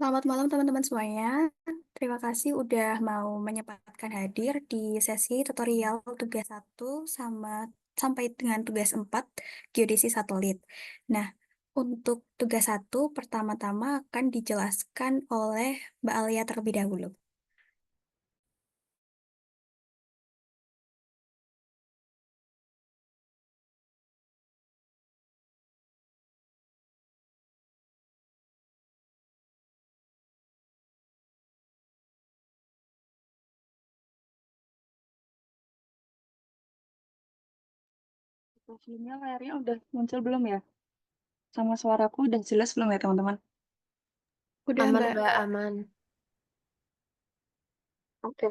Selamat malam teman-teman semuanya. Terima kasih udah mau menyempatkan hadir di sesi tutorial tugas 1 sampai dengan tugas 4 geodesi satelit. Nah, untuk tugas 1 pertama-tama akan dijelaskan oleh Mbak Alia terlebih dahulu. Profilnya layarnya udah muncul belum ya? Sama suaraku udah jelas belum ya teman-teman? Udah Aman, Mbak, Mbak, aman. Oke.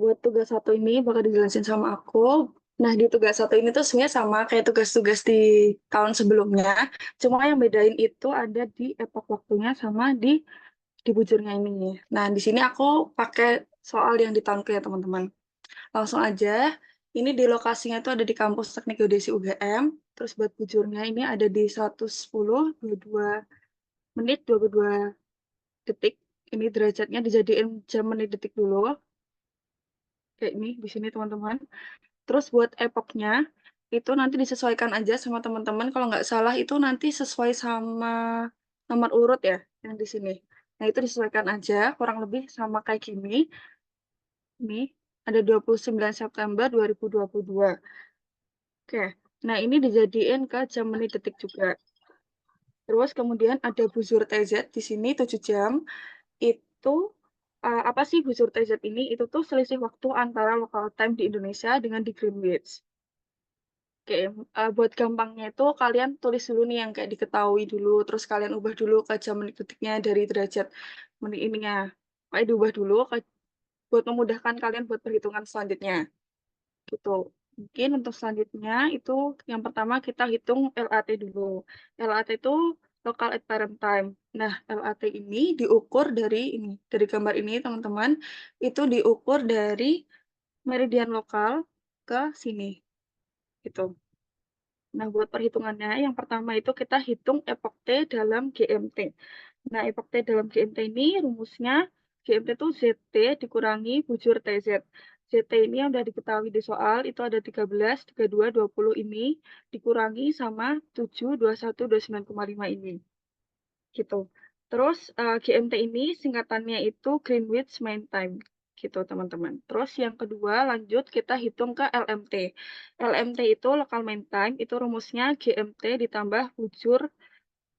Buat tugas satu ini bakal dijelasin sama aku. Nah, di tugas satu ini tuh sebenarnya sama kayak tugas-tugas di tahun sebelumnya. Cuma yang bedain itu ada di epoch waktunya sama di bujurnya ini. Nah, di sini aku pakai soal yang di tahun ke ya teman-teman. Langsung aja. Ini di lokasinya itu ada di kampus Teknik Geodesi UGM. Terus buat bujurnya ini ada di 110, 22 menit, 22 detik. Ini derajatnya dijadiin jam menit detik dulu. Kayak ini di sini teman-teman. Terus buat epochnya itu nanti disesuaikan aja sama teman-teman. Kalau nggak salah itu nanti sesuai sama nomor urut ya yang di sini. Nah itu disesuaikan aja kurang lebih sama kayak gini. Ini ada 29 September 2022. Oke. Nah ini dijadiin ke jam menit detik juga. Terus kemudian ada buzur TZ di sini 7 jam. Itu apa sih buzur TZ ini? Itu tuh selisih waktu antara local time di Indonesia dengan di Greenwich. Oke, buat gampangnya itu kalian tulis dulu nih yang kayak diketahui dulu, terus kalian ubah dulu ke jam menit detiknya dari derajat menit ininya. Kayak diubah dulu buat memudahkan kalian buat perhitungan selanjutnya. Gitu. Mungkin untuk selanjutnya itu yang pertama kita hitung LAT dulu. LAT itu local at parent time. Nah, LAT ini diukur dari gambar ini teman-teman, itu diukur dari meridian lokal ke sini gitu. Nah, buat perhitungannya yang pertama itu kita hitung epoch T dalam GMT. Nah, epoch T dalam GMT ini rumusnya GMT itu ZT dikurangi bujur TZ. ZT ini yang udah diketahui di soal itu ada 13, 32, 20 ini dikurangi sama 7, 21, 29,5 ini. Gitu. Terus GMT ini singkatannya itu Greenwich Mean Time. Gitu, teman-teman. Terus yang kedua lanjut kita hitung ke LMT. LMT itu Local Mean Time, itu rumusnya GMT ditambah bujur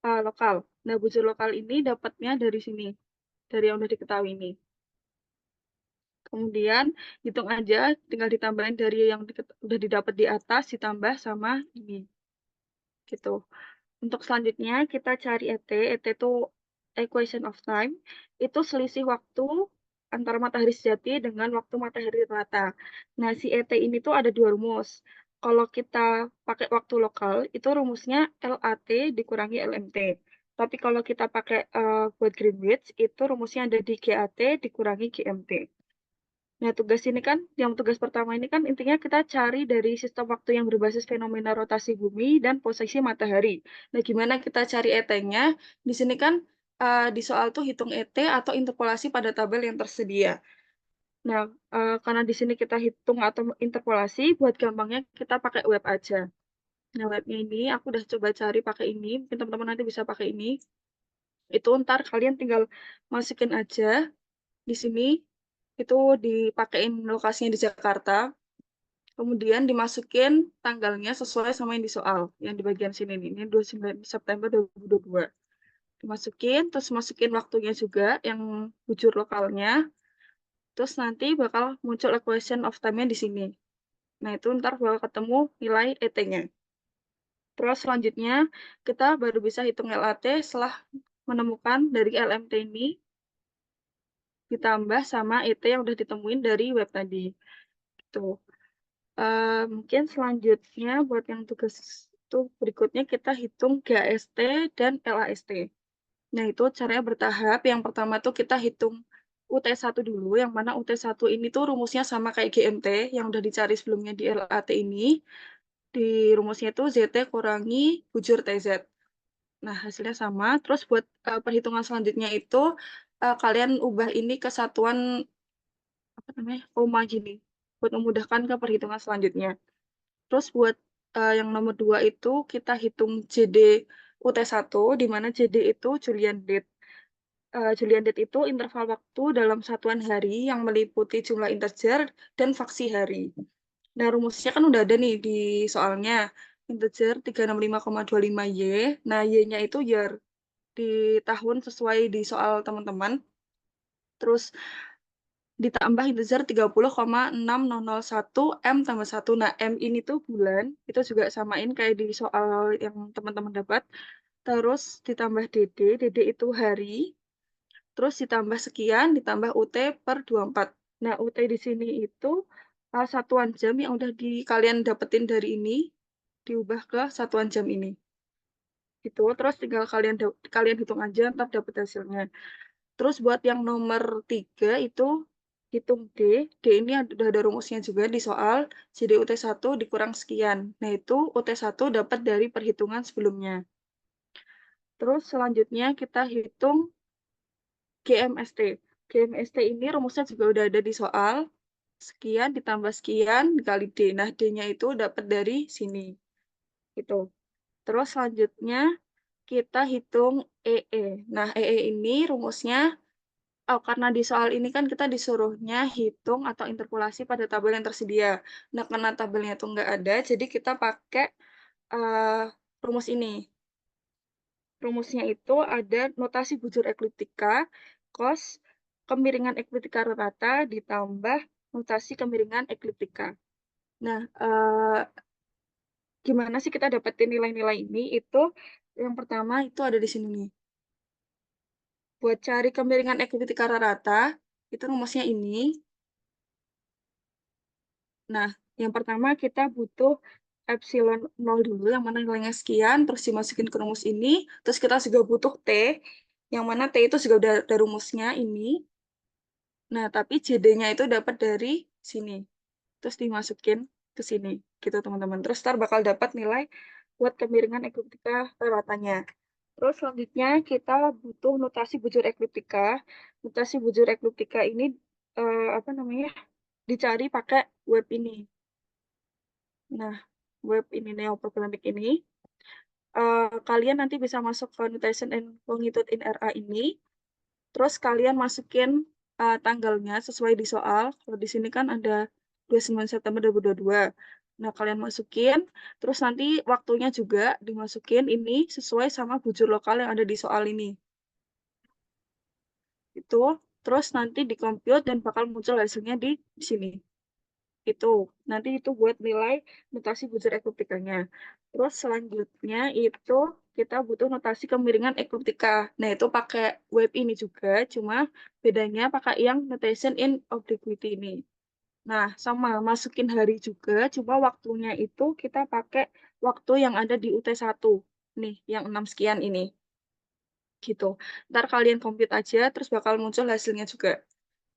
lokal. Nah, bujur lokal ini dapatnya dari sini, dari yang udah diketahui ini. Kemudian hitung aja, tinggal ditambahin dari yang udah didapat di atas, ditambah sama ini. Gitu. Untuk selanjutnya kita cari ET. ET itu equation of time. Itu selisih waktu antara matahari sejati dengan waktu matahari rata. Nah, si ET ini tuh ada dua rumus. Kalau kita pakai waktu lokal, itu rumusnya LAT dikurangi LMT. Tapi kalau kita pakai buat Greenwich, itu rumusnya ada di GAT dikurangi GMT. Nah, tugas ini kan, yang tugas pertama ini kan intinya kita cari dari sistem waktu yang berbasis fenomena rotasi bumi dan posisi matahari. Nah, gimana kita cari ET-nya? Di sini kan di soal tuh hitung ET atau interpolasi pada tabel yang tersedia. Nah, karena di sini kita hitung atau interpolasi, buat gampangnya kita pakai web aja. Nah, webnya ini aku udah coba cari pakai ini, mungkin teman-teman nanti bisa pakai ini. Itu ntar kalian tinggal masukin aja di sini, itu dipakein lokasinya di Jakarta. Kemudian dimasukin tanggalnya sesuai sama yang di soal, yang di bagian sini nih, ini 29 September 2022. Dimasukin, terus masukin waktunya juga, yang bujur lokalnya, terus nanti bakal muncul equation of time-nya di sini. Nah, itu ntar bakal ketemu nilai ET-nya. Terus selanjutnya, kita baru bisa hitung LAT setelah menemukan dari LMT ini, ditambah sama ET yang udah ditemuin dari web tadi. Tuh. Mungkin selanjutnya buat yang tugas itu berikutnya kita hitung GAST dan LAST. Nah, itu caranya bertahap. Yang pertama tuh kita hitung UT1 dulu, yang mana UT1 ini tuh rumusnya sama kayak GMT yang udah dicari sebelumnya di LAT ini. Di rumusnya itu ZT kurangi bujur TZ. Nah, hasilnya sama. Terus buat perhitungan selanjutnya itu kalian ubah ini ke satuan apa namanya? Koma gini. Buat memudahkan ke perhitungan selanjutnya. Terus buat yang nomor 2 itu kita hitung JD UT1 di mana JD itu Julian date. Julian date itu interval waktu dalam satuan hari yang meliputi jumlah integer dan faksi hari. Nah, rumusnya kan udah ada nih di soalnya. Integer 365,25 Y. Nah, Y-nya itu year di tahun sesuai di soal teman-teman. Terus ditambah integer 30,6001 M tambah 1. Nah, M ini tuh bulan. Itu juga samain kayak di soal yang teman-teman dapat. Terus ditambah DD itu hari. Terus ditambah sekian, ditambah UT per 24. Nah, UT di sini itu satuan jam yang udah kalian dapetin dari ini, diubah ke satuan jam ini. Gitu. Terus tinggal kalian hitung aja, ntar dapet hasilnya. Terus buat yang nomor 3 itu hitung D. D ini udah ada rumusnya juga di soal. Jadi UT1 dikurang sekian. Nah, itu UT1 dapat dari perhitungan sebelumnya. Terus selanjutnya kita hitung GMST. GMST ini rumusnya juga udah ada di soal. Sekian ditambah sekian dikali D. Nah, D-nya itu dapat dari sini. Gitu. Terus selanjutnya kita hitung EE. Nah, EE ini rumusnya, karena di soal ini kan kita disuruhnya hitung atau interpolasi pada tabel yang tersedia. Nah, karena tabelnya itu nggak ada, jadi kita pakai uh, rumus ini. Rumusnya itu ada notasi bujur ekliptika, cos kemiringan ekliptika rata ditambah notasi kemiringan ekliptika. Nah, gimana sih kita dapetin nilai-nilai ini? Itu yang pertama itu ada di sini nih. Buat cari kemiringan ekliptika rata, itu rumusnya ini. Nah, yang pertama kita butuh epsilon 0 dulu, yang mana nilainya sekian, terus dimasukin ke rumus ini. Terus kita juga butuh T, yang mana T itu juga udah ada rumusnya ini. Nah, tapi JD-nya itu dapat dari sini. Terus dimasukin ke sini, gitu teman-teman. Terus ntar bakal dapat nilai buat kemiringan ekliptika ratanya. Terus selanjutnya kita butuh notasi bujur ekliptika. Notasi bujur ekliptika ini apa namanya? Dicari pakai web ini. Nah, web ini neoprogrammatic ini kalian nanti bisa masuk ke notation and longitude in RA ini. Terus kalian masukin tanggalnya sesuai di soal. Kalau di sini kan ada 29 September 2022. Nah, kalian masukin. Terus nanti waktunya juga dimasukin ini sesuai sama bujur lokal yang ada di soal ini. Itu. Terus nanti dikomput dan bakal muncul hasilnya di sini. Itu. Nanti itu buat nilai notasi bujur ekliptikanya. Terus selanjutnya itu kita butuh notasi kemiringan ekliptika. Nah, itu pakai web ini juga, cuma bedanya pakai yang notation in obliquity ini. Nah, sama masukin hari juga, cuma waktunya itu kita pakai waktu yang ada di UT1. Nih, yang 6 sekian ini. Gitu. Ntar kalian compute aja, terus bakal muncul hasilnya juga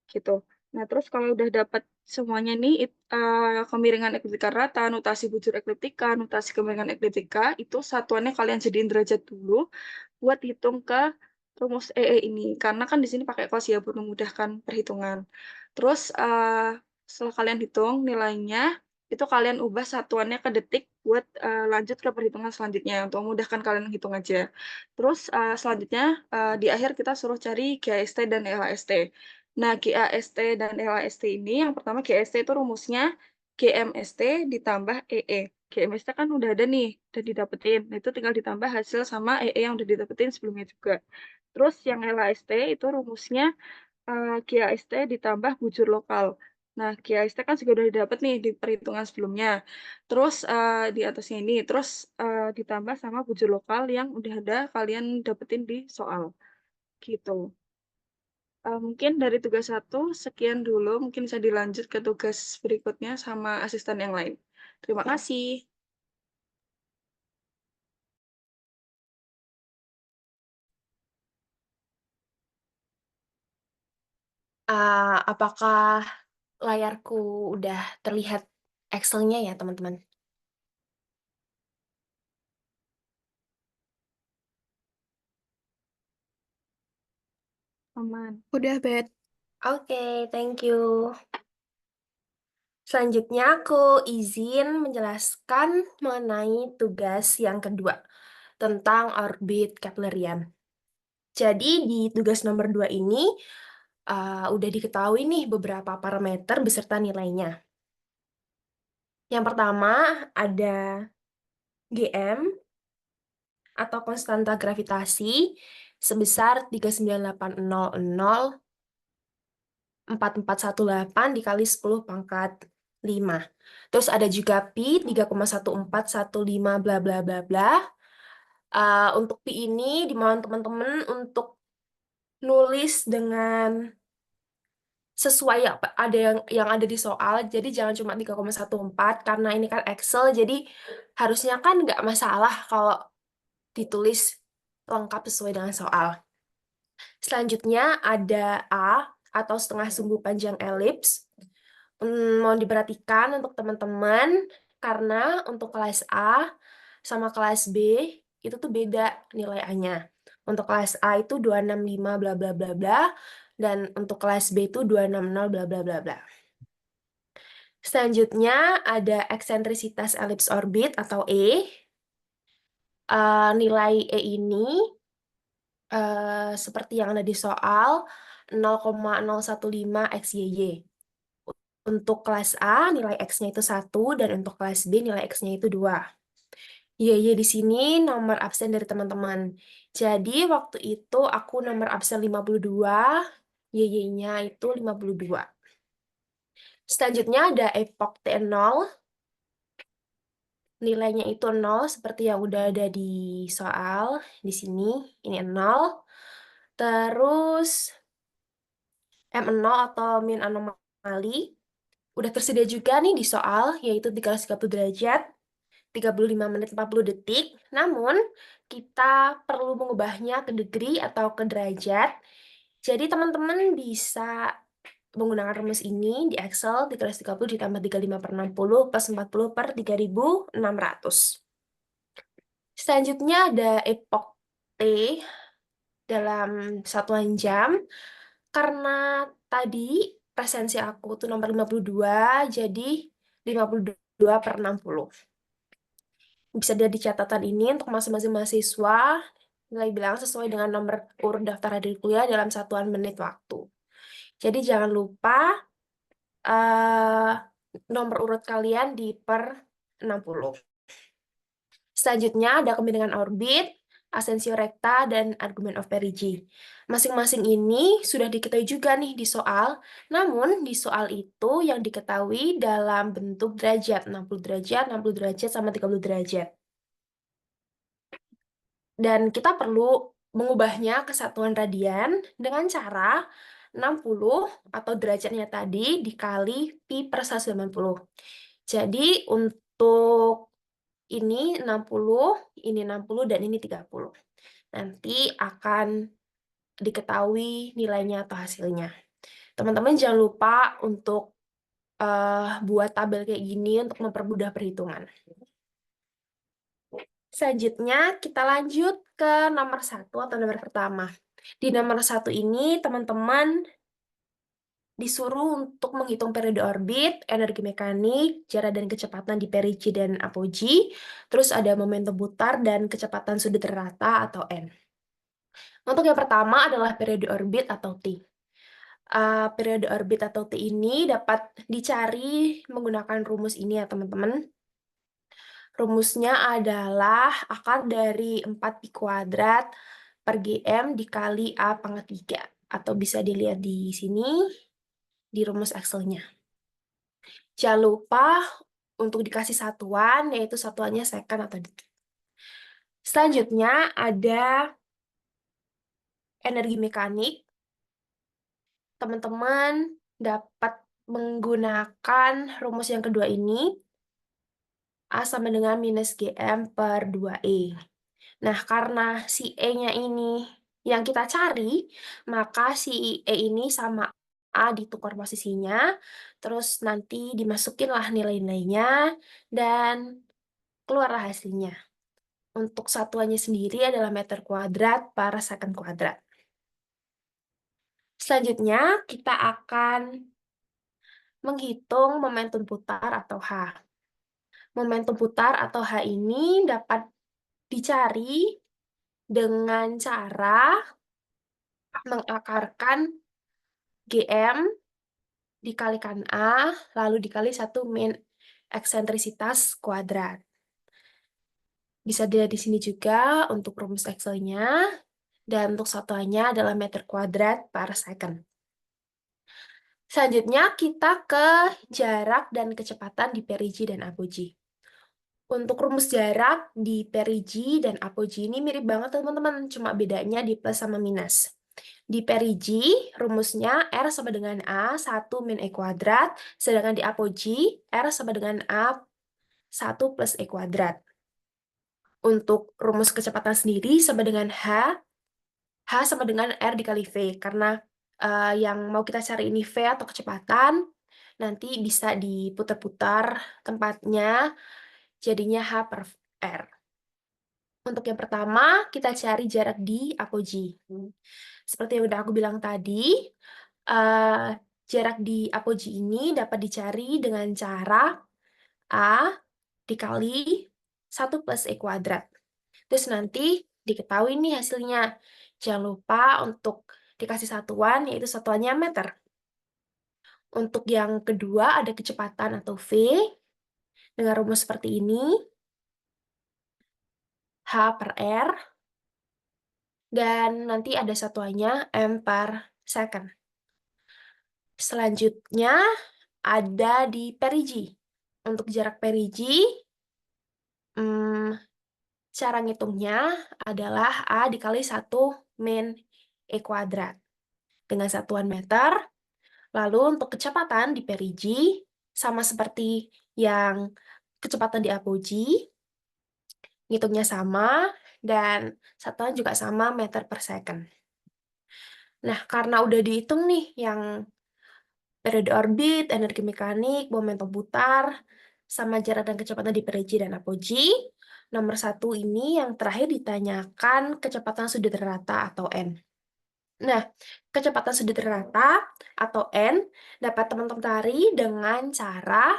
gitu. Nah, terus kalau udah dapat semuanya nih, kemiringan ekliptika rata, notasi bujur ekliptika, notasi kemiringan ekliptika, itu satuannya kalian jadiin derajat dulu buat hitung ke rumus EE ini. Karena kan di sini pakai cos ya, buat memudahkan perhitungan. Terus, setelah kalian hitung nilainya, itu kalian ubah satuannya ke detik buat lanjut ke perhitungan selanjutnya. Untuk memudahkan kalian hitung aja. Terus, selanjutnya, di akhir kita suruh cari GAST dan LAST. Nah, GAST dan LAST ini, yang pertama GAST itu rumusnya GMST ditambah EE. GMST kan udah ada nih, udah didapetin. Nah, itu tinggal ditambah hasil sama EE yang udah didapetin sebelumnya juga. Terus yang LAST itu rumusnya GAST ditambah bujur lokal. Nah, GAST kan juga udah didapet nih di perhitungan sebelumnya. Terus di atasnya ini, terus ditambah sama bujur lokal yang udah ada kalian dapetin di soal. Gitu. Mungkin dari tugas satu, sekian dulu. Mungkin bisa dilanjut ke tugas berikutnya sama asisten yang lain. Terima kasih. Apakah layarku udah terlihat Excel-nya ya, teman-teman? Aman. Udah, Bet. Oke, thank you. Selanjutnya aku izin menjelaskan mengenai tugas yang kedua tentang orbit Keplerian. Jadi di tugas nomor 2 ini udah diketahui nih beberapa parameter beserta nilainya. Yang pertama ada GM atau konstanta gravitasi sebesar 39800,4418 dikali 10 pangkat 5. Terus ada juga pi 3,1415 bla bla bla bla. Untuk pi ini dimohon teman-teman untuk nulis dengan sesuai ada yang ada di soal. Jadi jangan cuma 3,14 karena ini kan Excel. Jadi harusnya kan nggak masalah kalau ditulis lengkap sesuai dengan soal. Selanjutnya ada A atau setengah sumbu panjang elips. Mohon diperhatikan untuk teman-teman karena untuk kelas A sama kelas B itu tuh beda nilai A-nya. Untuk kelas A itu 265 bla bla bla bla dan untuk kelas B itu 260 bla bla bla bla. Selanjutnya ada eksentrisitas elips orbit atau E. Nilai E ini seperti yang ada di soal 0,015 XYY. Untuk kelas A nilai X-nya itu 1 dan untuk kelas B nilai X-nya itu 2. YY di sini nomor absen dari teman-teman. Jadi waktu itu aku nomor absen 52, YY-nya itu 52. Selanjutnya ada epoch T0. Nilainya itu 0 seperti yang udah ada di soal di sini. Ini 0. Terus M0 atau min anomali udah tersedia juga nih di soal, yaitu 330 derajat, 35 menit 40 detik. Namun, kita perlu mengubahnya ke degree atau ke derajat. Jadi, teman-teman bisa menggunakan rumus ini di Excel 330 ditambah 35 per 60 plus 40 per 3600. Selanjutnya ada epoch T dalam satuan jam. Karena tadi presensi aku tuh nomor 52, jadi 52 per 60. Bisa dilihat di catatan ini untuk masing-masing mahasiswa, nilai bilangan sesuai dengan nomor urut daftar hadir kuliah dalam satuan menit waktu. Jadi jangan lupa nomor urut kalian di per 60. Selanjutnya ada kemiringan orbit, asensio rekta, dan argumen of perigee. Masing-masing ini sudah diketahui juga nih di soal, namun di soal itu yang diketahui dalam bentuk derajat, 60 derajat, 60 derajat, sama 30 derajat. Dan kita perlu mengubahnya ke satuan radian dengan cara 60 atau derajatnya tadi dikali pi per 190. Jadi untuk ini 60, ini 60, dan ini 30. Nanti akan diketahui nilainya atau hasilnya. Teman-teman jangan lupa untuk buat tabel kayak gini untuk mempermudah perhitungan. Selanjutnya kita lanjut ke nomor 1 atau nomor pertama. Di nomor 1 ini teman-teman disuruh untuk menghitung periode orbit, energi mekanik, jarak dan kecepatan di perigee dan apogee, terus ada momentum putar dan kecepatan sudut rata atau N. Untuk yang pertama adalah periode orbit atau T. Periode orbit atau T ini dapat dicari menggunakan rumus ini ya teman-teman. Rumusnya adalah akar dari 4pi kuadrat per GM dikali A pangkat 3. Atau bisa dilihat di sini, di rumus Excel-nya. Jangan lupa untuk dikasih satuan, yaitu satuannya second atau detik. Selanjutnya ada energi mekanik. Teman-teman dapat menggunakan rumus yang kedua ini, A sama dengan minus GM per 2E. Nah, karena si E-nya ini yang kita cari, maka si E ini sama A ditukar posisinya, terus nanti dimasukinlah nilai-nilainya, dan keluarlah hasilnya. Untuk satuannya sendiri adalah meter kuadrat per second kuadrat. Selanjutnya, kita akan menghitung momentum putar atau H. Momentum putar atau H ini dapat dicari dengan cara mengakarkan GM dikalikan A, lalu dikali 1 min eksentrisitas kuadrat. Bisa dilihat di sini juga untuk rumus Excel-nya, dan untuk satuannya adalah meter kuadrat per second. Selanjutnya, kita ke jarak dan kecepatan di perigi dan apogee. Untuk rumus jarak di perigi dan apogee ini mirip banget teman-teman, cuma bedanya di plus sama minus. Di perigi, rumusnya R sama dengan A 1 min E kuadrat, sedangkan di apogee, R sama dengan A 1 plus E kuadrat. Untuk rumus kecepatan sendiri sama dengan H sama dengan R dikali V, karena yang mau kita cari ini V atau kecepatan, nanti bisa diputar-putar tempatnya, jadinya H per R. Untuk yang pertama, kita cari jarak di apogee. Seperti yang udah aku bilang tadi, jarak di apogee ini dapat dicari dengan cara A dikali 1 plus E kuadrat. Terus nanti diketahui nih hasilnya. Jangan lupa untuk dikasih satuan, yaitu satuannya meter. Untuk yang kedua ada kecepatan atau V, dengan rumus seperti ini, H per R, dan nanti ada satuannya M per second. Selanjutnya ada di perigi. Untuk jarak perigi, cara ngitungnya adalah A dikali 1 min E kuadrat dengan satuan meter. Lalu untuk kecepatan di perigi, sama seperti yang kecepatan di apogee, ngitungnya sama, dan satuan juga sama meter per second. Nah, karena udah dihitung nih yang periode orbit, energi mekanik, momentum putar, sama jarak dan kecepatan di perigi dan apogee, nomor 1 ini yang terakhir ditanyakan kecepatan sudut rata atau N. Nah, kecepatan sudut rata atau N dapat teman-teman cari dengan cara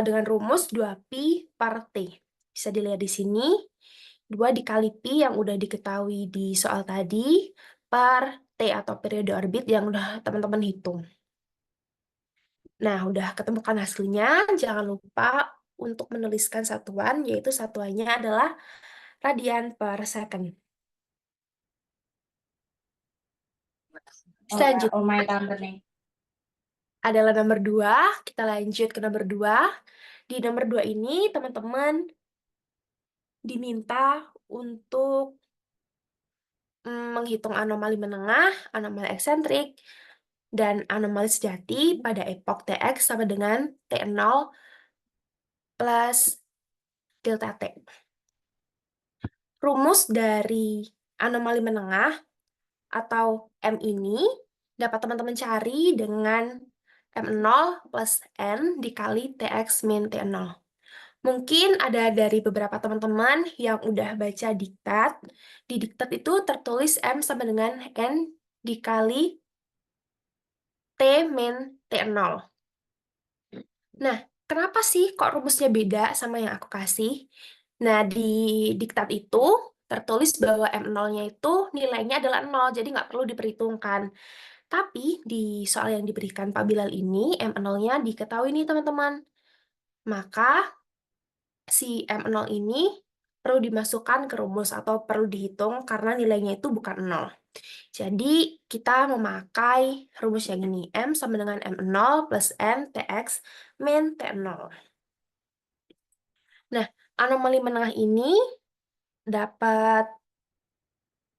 dengan rumus 2pi per T. Bisa dilihat di sini, 2 dikali pi yang udah diketahui di soal tadi per T atau periode orbit yang udah teman-teman hitung. Nah, udah ketemukan hasilnya, jangan lupa untuk menuliskan satuan, yaitu satuannya adalah radian per second. Selanjutnya adalah nomor 2, kita lanjut ke nomor 2. Di nomor 2 ini, teman-teman diminta untuk menghitung anomali menengah, anomali eksentrik, dan anomali sejati pada epok Tx sama dengan T0 plus delta T. Rumus dari anomali menengah atau M ini dapat teman-teman cari dengan M0 plus N dikali Tx min T0. Mungkin ada dari beberapa teman-teman yang udah baca diktat. Di diktat itu tertulis M sama dengan N dikali T min T0. Nah, kenapa sih kok rumusnya beda sama yang aku kasih? Nah, di diktat itu tertulis bahwa M0-nya itu nilainya adalah 0, jadi nggak perlu diperhitungkan. Tapi di soal yang diberikan Pak Bilal ini, M0-nya diketahui nih teman-teman. Maka si M0 ini perlu dimasukkan ke rumus atau perlu dihitung karena nilainya itu bukan 0. Jadi kita memakai rumus yang ini. M sama dengan M0 plus N Tx min T0. Nah, anomali menengah ini dapat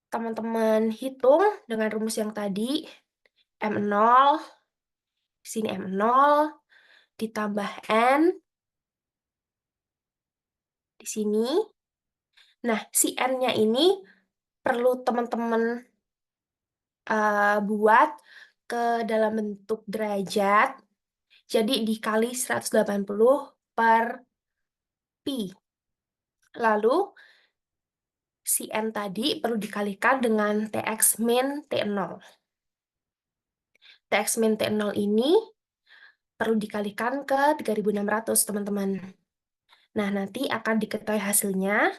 teman-teman hitung dengan rumus yang tadi. M0, di sini M0, ditambah N, di sini. Nah, si N-nya ini perlu teman-teman buat ke dalam bentuk derajat, jadi dikali 180 per pi. Lalu, si N tadi perlu dikalikan dengan Tx min T0. TX min T0 ini perlu dikalikan ke 3600, teman-teman. Nah, nanti akan diketahui hasilnya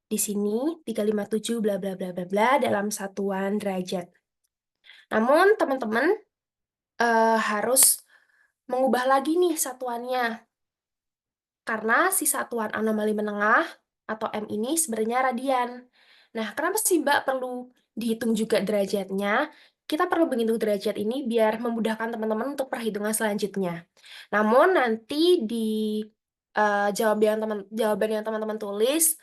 di sini 357 bla bla bla bla bla dalam satuan derajat. Namun, teman-teman harus mengubah lagi nih satuannya. Karena si satuan anomali menengah atau M ini sebenarnya radian. Nah, kenapa sih Mbak perlu dihitung juga derajatnya? Kita perlu menghitung derajat ini biar memudahkan teman-teman untuk perhitungan selanjutnya. Namun nanti di jawaban yang teman-teman tulis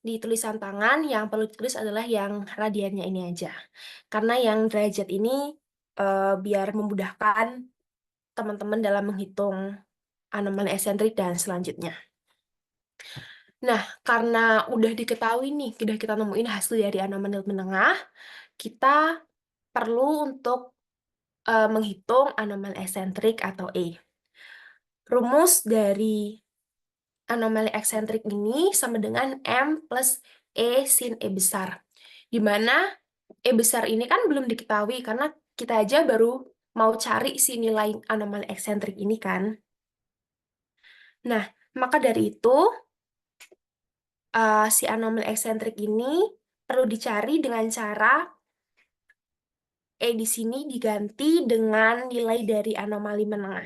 di tulisan tangan yang perlu ditulis adalah yang radiannya ini aja. Karena yang derajat ini biar memudahkan teman-teman dalam menghitung anomali eksentrik dan selanjutnya. Nah, karena udah diketahui nih, udah kita nemuin hasil dari anomali menengah, kita perlu untuk menghitung anomali eksentrik atau E. Rumus dari anomali eksentrik ini sama dengan M plus E sin E besar. Di mana E besar ini kan belum diketahui, karena kita aja baru mau cari si nilai anomali eksentrik ini kan. Nah, maka dari itu, si anomali eksentrik ini perlu dicari dengan cara E di sini diganti dengan nilai dari anomali menengah.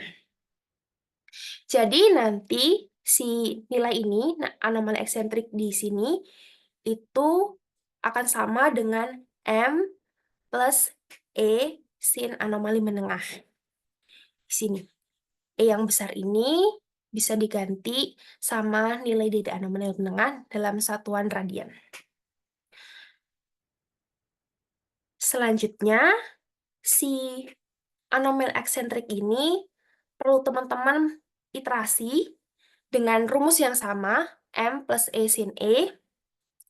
Jadi nanti si nilai ini, nah, anomali eksentrik di sini, itu akan sama dengan M plus E sin anomali menengah. Di sini, E yang besar ini bisa diganti sama nilai dari anomali menengah dalam satuan radian. Selanjutnya, si anomali eksentrik ini perlu teman-teman iterasi dengan rumus yang sama, M plus E sin E.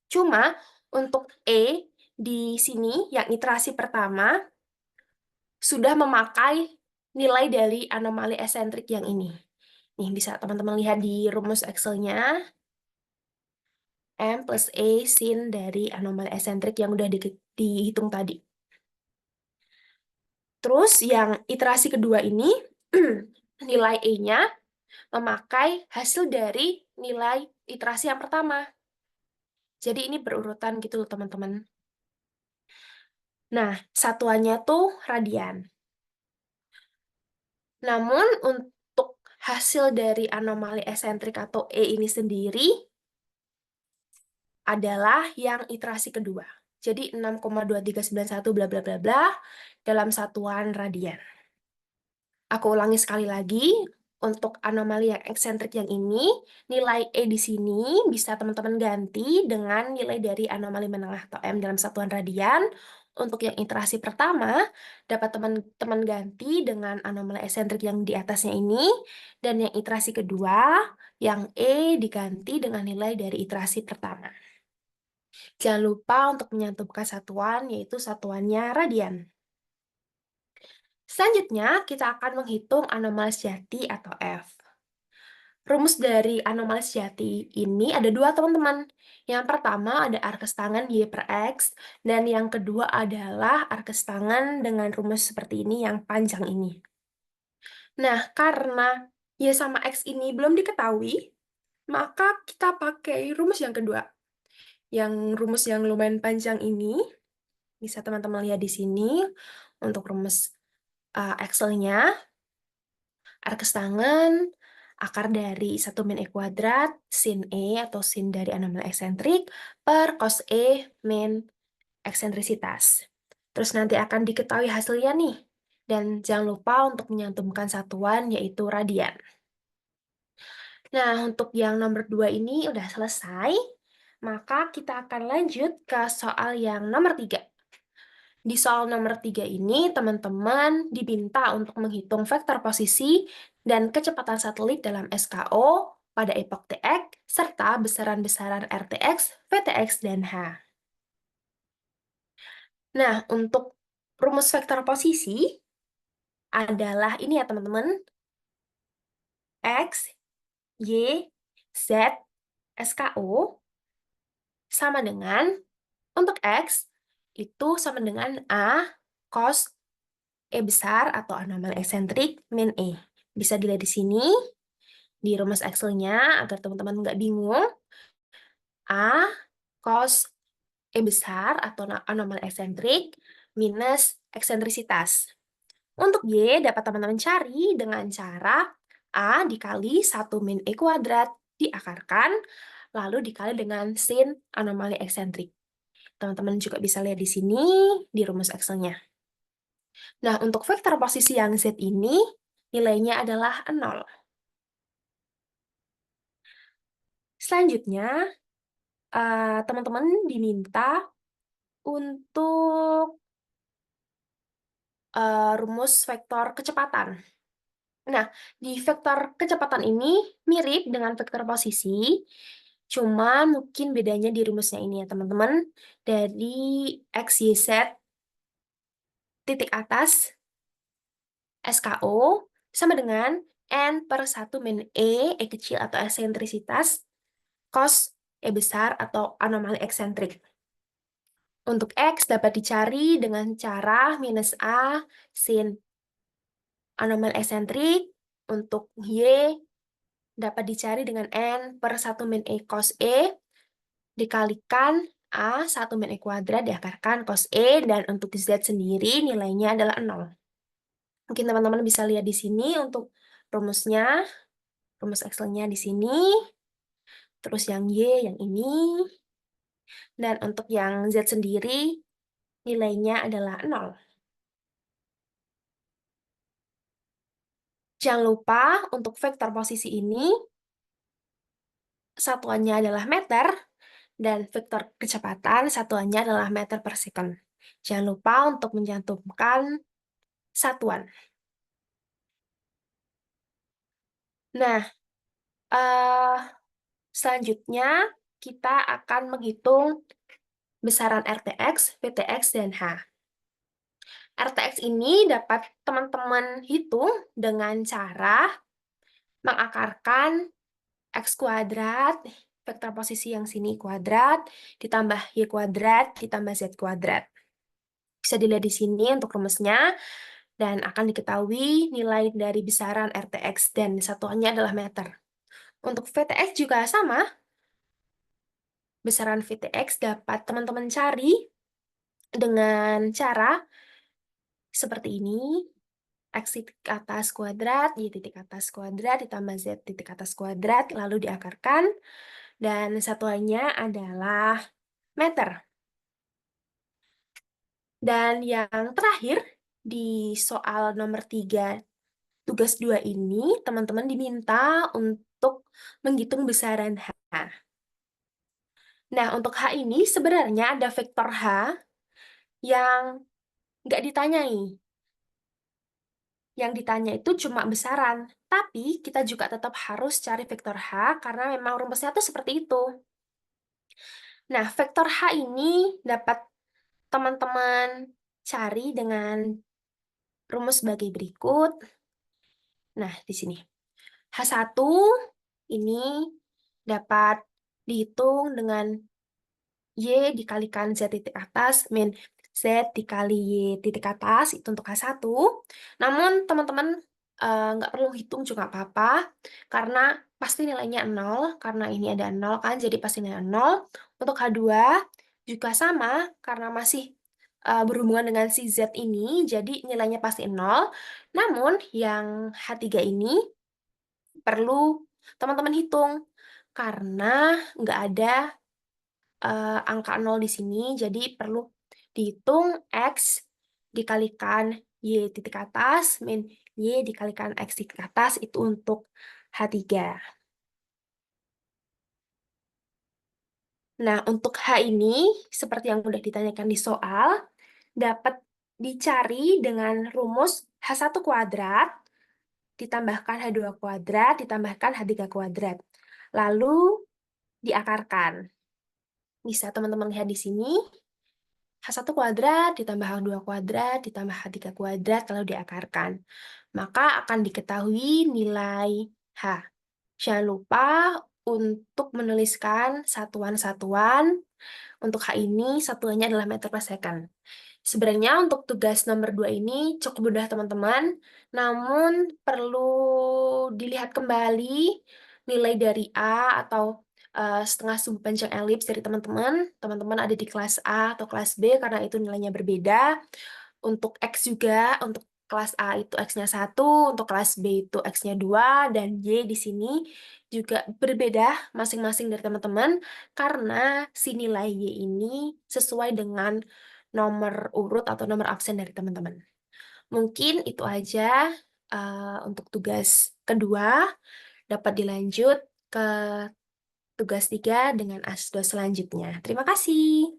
Cuma untuk E di sini, yang iterasi pertama, sudah memakai nilai dari anomali eksentrik yang ini. Nih, bisa teman-teman lihat di rumus Excel-nya. M plus E sin dari anomali eksentrik yang udah dihitung tadi. Terus yang iterasi kedua ini, nilai E-nya memakai hasil dari nilai iterasi yang pertama. Jadi ini berurutan gitu loh teman-teman. Nah, satuannya tuh radian. Namun untuk hasil dari anomali eksentrik atau E ini sendiri adalah yang iterasi kedua. Jadi 6,2391 bla bla bla bla dalam satuan radian. Aku ulangi sekali lagi, untuk anomali yang eksentrik yang ini, nilai E di sini bisa teman-teman ganti dengan nilai dari anomali menengah atau M dalam satuan radian. Untuk yang iterasi pertama, dapat teman-teman ganti dengan anomali eksentrik yang di atasnya ini. Dan yang iterasi kedua, yang E diganti dengan nilai dari iterasi pertama. Jangan lupa untuk menyantupkan satuan, yaitu satuannya radian. Selanjutnya, kita akan menghitung anomali sejati atau F. Rumus dari anomali sejati ini ada dua, teman-teman. Yang pertama ada arkes tangan Y per X, dan yang kedua adalah arkes tangan dengan rumus seperti ini yang panjang ini. Nah, karena Y sama X ini belum diketahui, maka kita pakai rumus yang kedua. Yang rumus yang lumayan panjang ini, bisa teman-teman lihat di sini, untuk rumus Excel-nya, arkes tangan, akar dari 1 min E kuadrat, sin E atau sin dari anomali eksentrik, per cos E min eksentrisitas. Terus nanti akan diketahui hasilnya nih. Dan jangan lupa untuk menyantumkan satuan, yaitu radian. Nah, untuk yang nomor 2 ini udah selesai. Maka kita akan lanjut ke soal yang nomor 3. Di soal nomor 3 ini, teman-teman diminta untuk menghitung vektor posisi dan kecepatan satelit dalam SKO pada epok TX, serta besaran-besaran RTX, VTX, dan H. Nah, untuk rumus vektor posisi adalah ini ya teman-teman, X, Y, Z, SKO sama dengan, untuk X, itu sama dengan A cos E besar atau anomali eksentrik min E. Bisa dilihat di sini, di rumus Excel-nya, agar teman-teman nggak bingung. A cos E besar atau anomali eksentrik minus eksentrisitas. Untuk Y dapat teman-teman cari dengan cara A dikali 1 min E kuadrat diakarkan, lalu dikali dengan sin anomali eksentrik. Teman-teman juga bisa lihat di sini, di rumus Excel-nya. Nah, untuk vektor posisi yang Z ini, nilainya adalah 0. Selanjutnya, teman-teman diminta untuk rumus vektor kecepatan. Nah, di vektor kecepatan ini mirip dengan vektor posisi, cuman mungkin bedanya di rumusnya ini ya teman-teman. Dari X, Y, Z, titik atas, SKO, sama dengan N per 1 min E kecil atau eksentrisitas, cos E besar atau anomali eksentrik. Untuk X dapat dicari dengan cara minus A sin anomali eksentrik. Untuk Y dapat dicari dengan N per 1 min E cos E dikalikan A 1 min E kuadrat diakarkan cos E, dan untuk Z sendiri nilainya adalah 0. Mungkin teman-teman bisa lihat di sini untuk rumusnya, rumus Excel-nya di sini, terus yang Y yang ini, dan untuk yang Z sendiri nilainya adalah 0. Jangan lupa untuk vektor posisi ini satuannya adalah meter, dan vektor kecepatan satuannya adalah meter per second. Jangan lupa untuk mencantumkan satuan. Nah, selanjutnya kita akan menghitung besaran RTX, VTX, dan H. RTX ini dapat teman-teman hitung dengan cara mengakarkan X kuadrat, vektor posisi yang sini kuadrat, ditambah Y kuadrat, ditambah Z kuadrat. Bisa dilihat di sini untuk rumusnya, dan akan diketahui nilai dari besaran RTX, dan satuannya adalah meter. Untuk VTX juga sama, besaran VTX dapat teman-teman cari dengan cara seperti ini. X titik atas kuadrat, Y titik atas kuadrat, ditambah Z titik atas kuadrat, lalu diakarkan, dan satuannya adalah meter. Dan yang terakhir, di soal nomor 3, tugas 2 ini, teman-teman diminta untuk menghitung besaran H. Nah, untuk H ini sebenarnya ada vektor H yang nggak ditanyai. Yang ditanya itu cuma besaran, tapi kita juga tetap harus cari vektor H karena memang rumusnya tuh seperti itu. Nah, vektor H ini dapat teman-teman cari dengan rumus sebagai berikut. Nah, di sini. H1 ini dapat dihitung dengan Y dikalikan Z titik atas min Z dikali Y titik atas, itu untuk H1. Namun teman-teman nggak perlu hitung juga apa-apa, karena pasti nilainya 0, karena ini ada 0 kan, jadi pasti nilai 0. Untuk H2 juga sama, karena masih berhubungan dengan si Z ini, jadi nilainya pasti 0. Namun yang H3 ini perlu teman-teman hitung, karena nggak ada angka 0 di sini, jadi perlu dihitung X dikalikan Y titik atas min Y dikalikan X titik atas, itu untuk H3. Nah, untuk H ini, seperti yang udah ditanyakan di soal, dapat dicari dengan rumus H1 kuadrat, ditambahkan H2 kuadrat, ditambahkan H3 kuadrat. Lalu diakarkan. Bisa teman-teman lihat di sini, H1 kuadrat ditambah H2 kuadrat ditambah H3 kuadrat lalu diakarkan. Maka akan diketahui nilai H. Jangan lupa untuk menuliskan satuan-satuan. Untuk H ini satuannya adalah meter per second. Sebenarnya untuk tugas nomor 2 ini cukup mudah teman-teman, namun perlu dilihat kembali nilai dari A atau setengah sumbu panjang elips dari teman-teman. Teman-teman ada di kelas A atau kelas B karena itu nilainya berbeda. Untuk X juga, untuk kelas A itu X-nya 1, untuk kelas B itu X-nya 2, dan Y di sini juga berbeda masing-masing dari teman-teman karena si nilai Y ini sesuai dengan nomor urut atau nomor absen dari teman-teman. Mungkin itu aja untuk tugas kedua. Dapat dilanjut ke tugas 3 dengan ASDO selanjutnya. Terima kasih.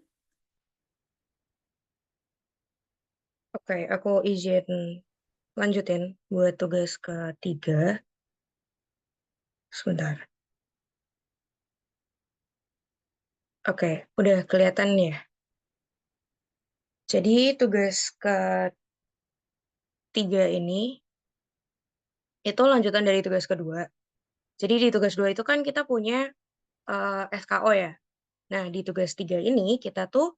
Oke, aku izin lanjutin buat tugas ketiga. Sebentar. Oke, udah kelihatan ya. Jadi tugas ketiga ini itu lanjutan dari tugas kedua. Jadi di tugas 2 itu kan kita punya SKO ya. Nah, di tugas 3 ini kita tuh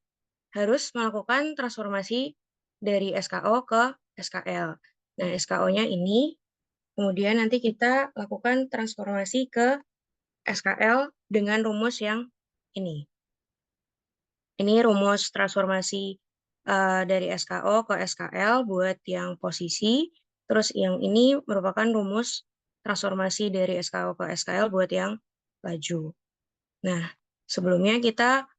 harus melakukan transformasi dari SKO ke SKL. Nah, SKO-nya ini kemudian nanti kita lakukan transformasi ke SKL dengan rumus yang ini. Ini rumus transformasi dari SKO ke SKL buat yang posisi. Terus yang ini merupakan rumus transformasi dari SKO ke SKL buat yang laju. Nah, sebelumnya kita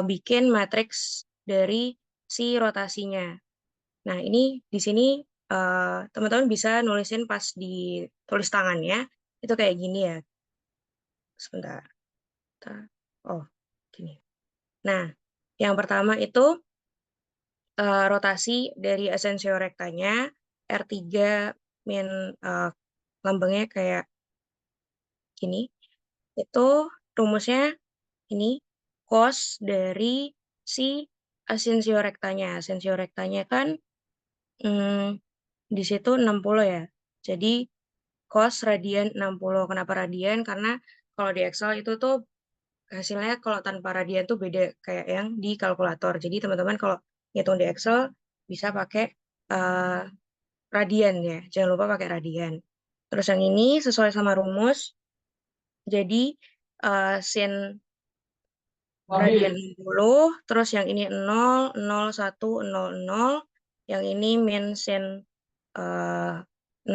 bikin matriks dari si rotasinya. Nah, ini di sini teman-teman bisa nulisin pas di tulis tangannya. Itu kayak gini ya. Sebentar. Oh, gini. Nah, yang pertama itu rotasi dari asensio rektanya, R3 min lambangnya kayak gini. Itu rumusnya ini, cos dari si asensio rektanya. Asensio rektanya kan di situ 60 ya. Jadi cos radian 60. Kenapa radian? Karena kalau di Excel itu tuh hasilnya kalau tanpa radian tuh beda kayak yang di kalkulator. Jadi teman-teman kalau ngitung di Excel bisa pakai uh, radian ya. Jangan lupa pakai radian. Terus yang ini sesuai sama rumus. Jadi sin radian 60, terus yang ini 0, 0, 1, 0, 0. Yang ini min sin 60,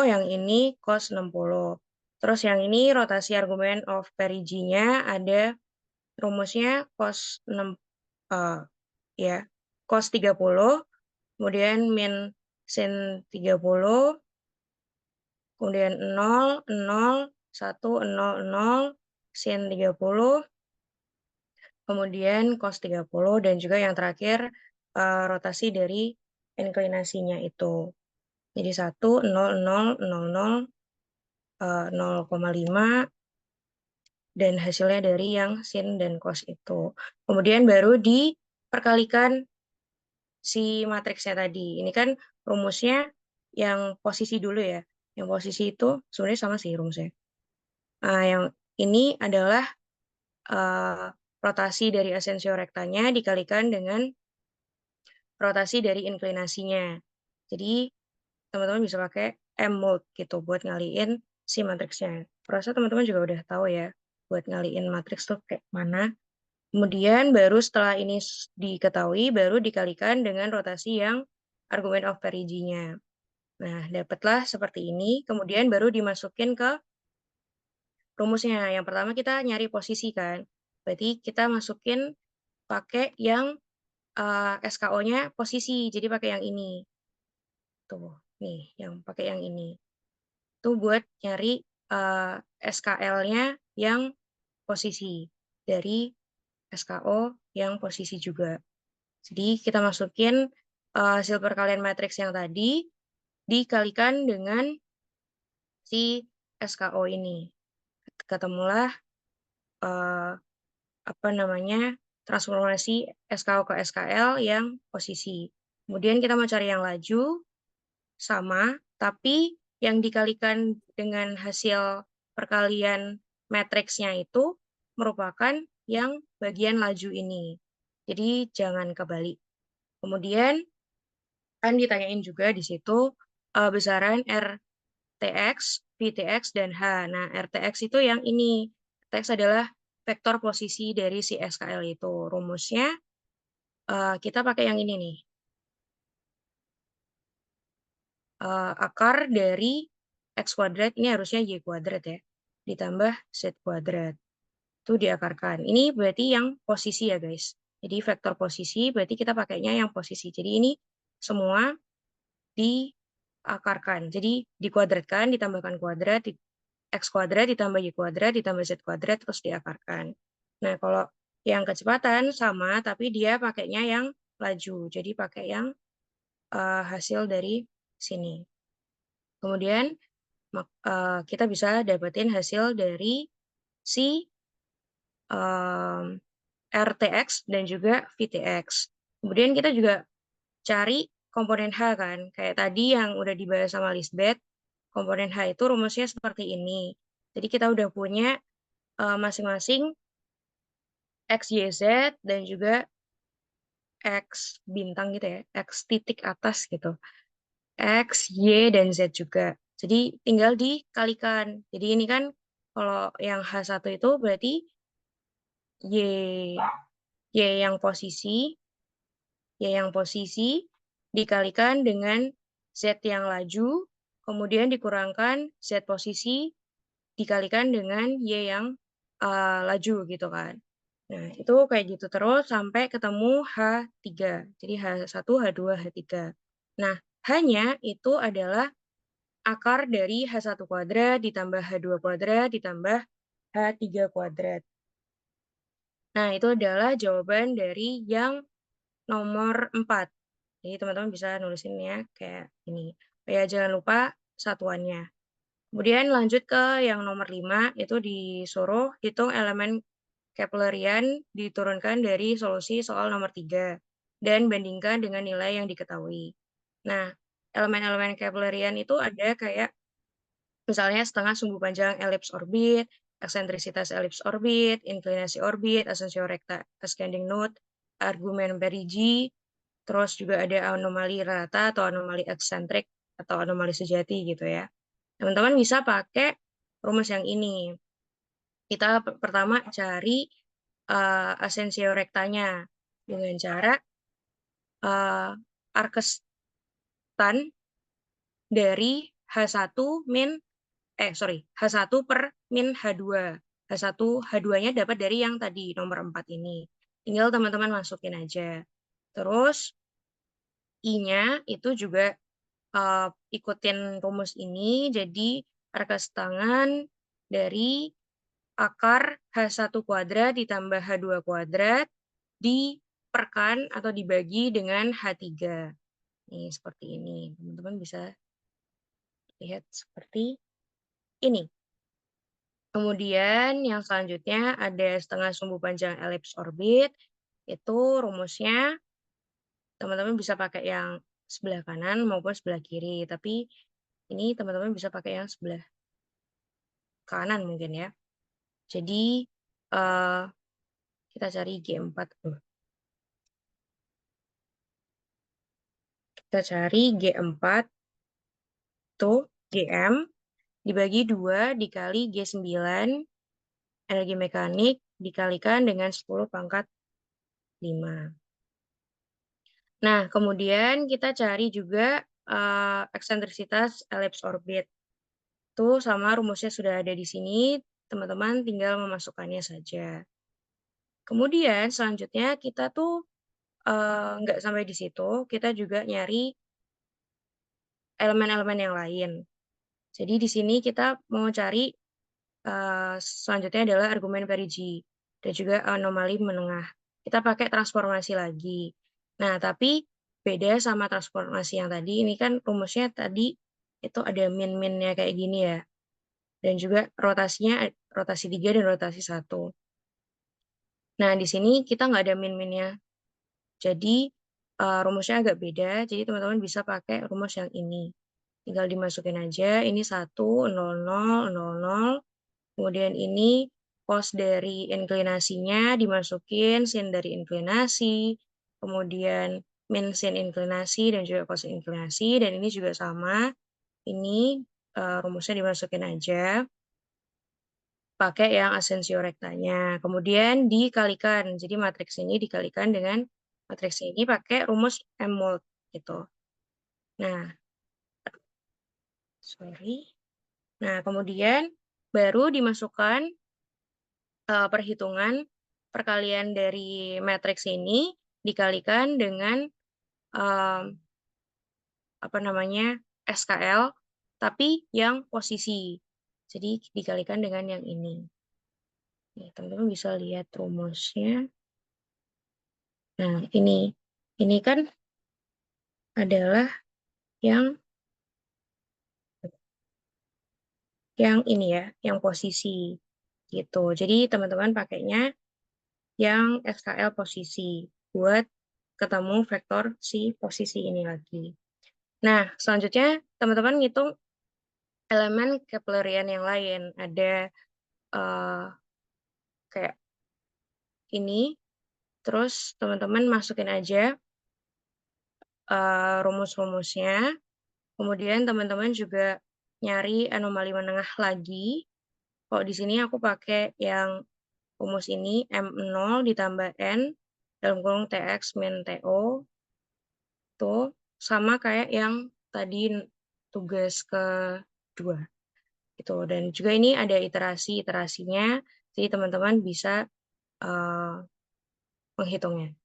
yang ini cos 60. Terus yang ini rotasi argumen of perigi-nya ada rumusnya cos 6 ya, cos 30, kemudian min sin 30, kemudian 0, 0, 1, 0, 0, sin 30, kemudian cos 30, dan juga yang terakhir rotasi dari inklinasinya itu. Jadi 1, 0, 0, 0, 0, 0,5, dan hasilnya dari yang sin dan cos itu. Kemudian baru diperkalikan si matriksnya tadi. Ini kan rumusnya yang posisi dulu ya. Yang posisi itu sebenarnya sama sih rumusnya. Yang ini adalah rotasi dari asensio rektanya dikalikan dengan rotasi dari inklinasinya. Jadi teman-teman bisa pakai M-mode gitu buat ngaliin si matriksnya. Rasa teman-teman juga udah tahu ya buat ngaliin matriks tuh kayak mana. Kemudian baru setelah ini diketahui, baru dikalikan dengan rotasi yang argumen of perigi-nya. Nah, dapatlah seperti ini. Kemudian baru dimasukin ke rumusnya. Yang pertama kita nyari posisi kan. Berarti kita masukin pakai yang SKO-nya posisi. Jadi pakai yang ini. Tuh, nih, yang pakai yang ini. Tuh buat nyari SKL-nya yang posisi. Dari SKO yang posisi juga. Jadi kita masukin hasil perkalian matriks yang tadi dikalikan dengan si SKO ini. Ketemulah transformasi SKO ke SKL yang posisi. Kemudian kita mau cari yang laju, sama, tapi yang dikalikan dengan hasil perkalian matriksnya itu merupakan yang bagian laju ini. Jadi jangan kebalik. Kemudian kan ditanyain juga di situ besaran RTX, VTX, dan H. Nah, RTX itu yang ini. RTX adalah vektor posisi dari si SKL itu. Rumusnya kita pakai yang ini nih. Akar dari X kuadrat, ini harusnya Y kuadrat ya, ditambah Z kuadrat. Itu diakarkan. Ini berarti yang posisi ya guys. Jadi vektor posisi berarti kita pakainya yang posisi. Jadi ini semua diakarkan. Jadi dikuadratkan, ditambahkan kuadrat, X kuadrat ditambah Y kuadrat ditambah Z kuadrat, terus diakarkan. Nah, kalau yang kecepatan sama, tapi dia pakainya yang laju. Jadi pakai yang hasil dari sini. Kemudian kita bisa dapetin hasil dari si RTX dan juga VTX. Kemudian kita juga cari komponen H kan. Kayak tadi yang udah dibahas sama Lisbeth, komponen H itu rumusnya seperti ini. Jadi kita udah punya masing-masing X, Y, Z, dan juga X bintang gitu ya, X titik atas gitu. X, Y, dan Z juga. Jadi tinggal dikalikan. Jadi ini kan kalau yang H1 itu berarti Y yang posisi, dikalikan dengan Z yang laju, kemudian dikurangkan Z posisi, dikalikan dengan Y yang laju gitu kan. Nah, itu kayak gitu terus sampai ketemu H3. Jadi H1, H2, H3. Nah, H-nya itu adalah akar dari H1 kuadrat ditambah H2 kuadrat ditambah H3 kuadrat. Nah, itu adalah jawaban dari yang nomor 4. Jadi teman-teman bisa nulisin ya kayak ini. Ya, jangan lupa satuannya. Kemudian lanjut ke yang nomor 5, itu disuruh hitung elemen Keplerian diturunkan dari solusi soal nomor 3 dan bandingkan dengan nilai yang diketahui. Nah, elemen-elemen Keplerian itu ada kayak misalnya setengah sumbu panjang elips orbit, eksentrisitas elips orbit, inklinasi orbit, asensio rekta ascending node, argumen perigi, terus juga ada anomali rata atau anomali eksentrik atau anomali sejati gitu ya. Teman-teman bisa pakai rumus yang ini. Kita pertama cari asensio rektanya dengan cara arkestan dari H1 H1 per min H2. H1, H2-nya dapat dari yang tadi, nomor 4 ini. Tinggal teman-teman masukin aja. Terus, I-nya itu juga ikutin rumus ini, jadi arkestangan dari akar H1 kuadrat ditambah H2 kuadrat diperkan atau dibagi dengan H3. Nih, seperti ini. Teman-teman bisa lihat seperti ini. Kemudian yang selanjutnya ada setengah sumbu panjang elips orbit. Itu rumusnya teman-teman bisa pakai yang sebelah kanan maupun sebelah kiri. Tapi ini teman-teman bisa pakai yang sebelah kanan mungkin ya. Jadi kita cari G4. Kita cari G4 tuh GM dibagi 2 dikali G9 energi mekanik dikalikan dengan 10 pangkat 5. Nah, kemudian kita cari juga eksentrisitas elips orbit. Itu sama rumusnya sudah ada di sini, teman-teman tinggal memasukkannya saja. Kemudian selanjutnya kita tuh nggak sampai di situ, kita juga nyari elemen-elemen yang lain. Jadi di sini kita mau cari selanjutnya adalah argumen perigi dan juga anomali menengah. Kita pakai transformasi lagi. Nah, tapi beda sama transformasi yang tadi. Ini kan rumusnya tadi itu ada min-minnya kayak gini ya. Dan juga rotasinya rotasi 3 dan rotasi 1. Nah, di sini kita nggak ada min-minnya. Jadi rumusnya agak beda. Jadi teman-teman bisa pakai rumus yang ini. Tinggal dimasukin aja. Ini 1, 0, 0, 0, 0. Kemudian ini cos dari inklinasinya dimasukin, sin dari inklinasi, kemudian min sin inklinasi dan juga kosin inklinasi, dan ini juga sama. Ini rumusnya dimasukin aja pakai yang asensio rektanya. Kemudian dikalikan. Jadi matriks ini dikalikan dengan matriks ini pakai rumus M-mod gitu. Nah, Nah, kemudian baru dimasukkan perhitungan perkalian dari matriks ini dikalikan dengan SKL, tapi yang posisi. Jadi dikalikan dengan yang ini. Nih, teman-teman bisa lihat rumusnya. Nah, ini kan adalah yang ini ya, yang posisi gitu. Jadi teman-teman pakainya yang SKL posisi buat ketemu vektor si posisi ini lagi. Nah, selanjutnya teman-teman ngitung elemen Keplerian yang lain. Ada kayak ini, terus teman-teman masukin aja rumus-rumusnya. Kemudian teman-teman juga nyari anomali menengah lagi. Kalau di sini aku pakai yang rumus ini, M0 ditambah N dalam kurung TX min TO. Tuh, sama kayak yang tadi tugas kedua. Gitu. Dan juga ini ada iterasinya, jadi teman-teman bisa menghitungnya.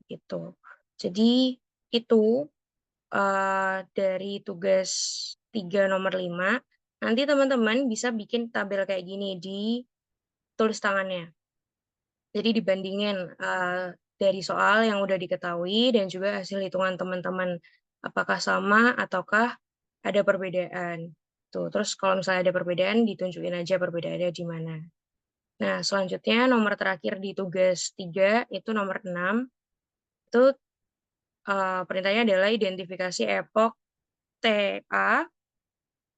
Gitu. Jadi itu dari tugas 3 nomor 5, nanti teman-teman bisa bikin tabel kayak gini di tulis tangannya. Jadi dibandingin dari soal yang udah diketahui dan juga hasil hitungan teman-teman, apakah sama ataukah ada perbedaan. Tuh, terus kalau misalnya ada perbedaan, ditunjukin aja perbedaannya di mana. Nah, selanjutnya nomor terakhir di tugas 3 itu nomor 6. Itu perintahnya adalah identifikasi epok TA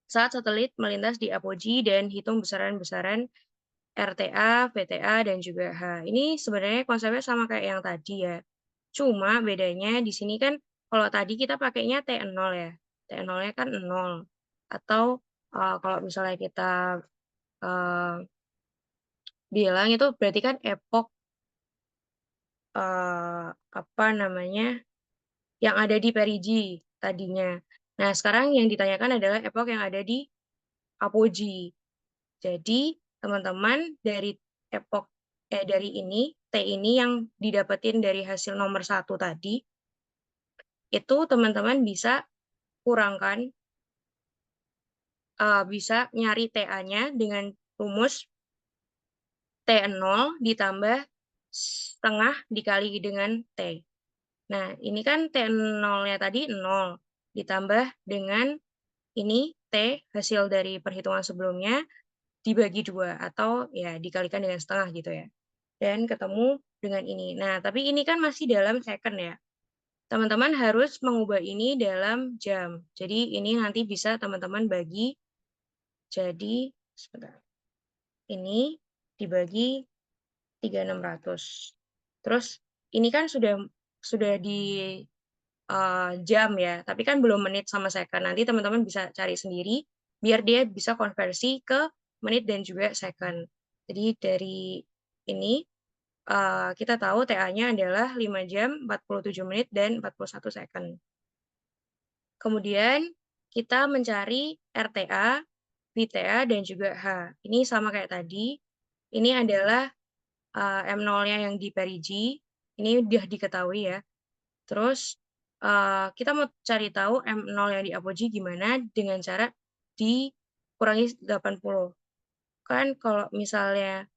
saat satelit melintas di apogee dan hitung besaran-besaran RTA, VTA, dan juga H. Ini sebenarnya konsepnya sama kayak yang tadi ya. Cuma bedanya di sini kan kalau tadi kita pakainya T0 ya. T0-nya kan 0. Atau kalau misalnya kita bilang itu berarti kan epok yang ada di perigi tadinya. Nah, sekarang yang ditanyakan adalah epok yang ada di apogee. Jadi, teman-teman dari dari ini, T ini yang didapetin dari hasil nomor 1 tadi, itu teman-teman bisa kurangkan, bisa nyari TA-nya dengan rumus T0 ditambah setengah dikali dengan T. Nah, ini kan T0-nya tadi 0, ditambah dengan ini T hasil dari perhitungan sebelumnya, dibagi 2 atau ya dikalikan dengan setengah gitu ya. Dan ketemu dengan ini. Nah, tapi ini kan masih dalam second ya. Teman-teman harus mengubah ini dalam jam. Jadi ini nanti bisa teman-teman bagi jadi sebentar. Ini dibagi 3.600. Terus ini kan sudah di jam ya, tapi kan belum menit sama second. Nanti teman-teman bisa cari sendiri biar dia bisa konversi ke menit dan juga second. Jadi dari ini kita tahu TA-nya adalah 5 jam, 47 menit, dan 41 second. Kemudian kita mencari RTA, VTA, dan juga H. Ini sama kayak tadi. Ini adalah M0-nya yang di perigi. Ini udah diketahui ya. Terus kita mau cari tahu M0 yang di apogee gimana dengan cara dikurangi 80. Kan kalau misalnya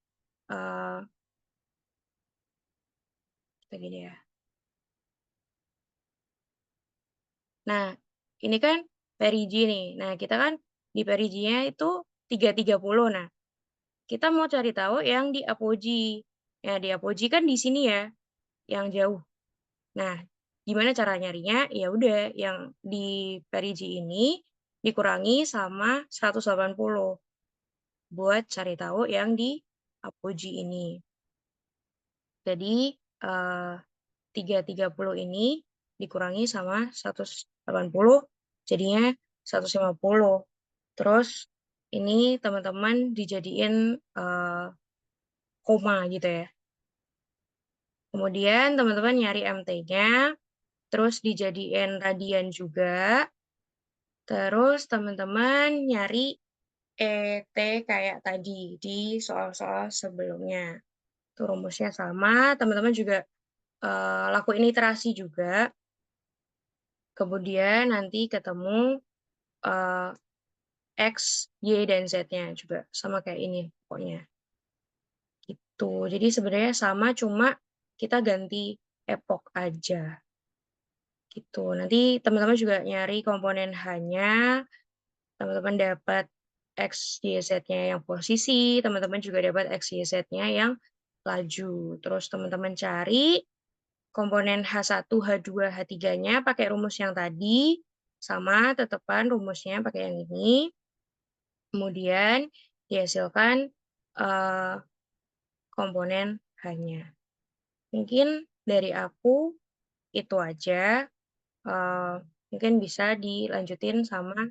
kita gini ya. Nah, ini kan perigi nih. Nah, kita kan di periginya itu 330. Nah, kita mau cari tahu yang di apogee. Ya, di apogee kan di sini ya, yang jauh. Nah, gimana cara nyarinya? Ya udah, yang di perigi ini dikurangi sama 180 buat cari tahu yang di apogee ini. Jadi 330 ini dikurangi sama 180, jadinya 150. Terus ini teman-teman dijadiin koma gitu ya. Kemudian teman-teman nyari MT-nya, terus dijadiin radian juga. Terus teman-teman nyari ET kayak tadi di soal-soal sebelumnya. Itu rumusnya sama, teman-teman juga lakuin iterasi juga. Kemudian nanti ketemu X, Y, dan Z-nya juga. Sama kayak ini pokoknya. Gitu. Jadi sebenarnya sama, cuma kita ganti epoch aja. Gitu. Nanti teman-teman juga nyari komponen H-nya, teman-teman dapat X, Y, Z-nya yang posisi, teman-teman juga dapat X, Y, Z-nya yang laju. Terus teman-teman cari komponen H1, H2, H3-nya pakai rumus yang tadi, sama tetepan rumusnya pakai yang ini. Kemudian dihasilkan komponen H-nya. Mungkin dari aku itu aja. Mungkin bisa dilanjutin sama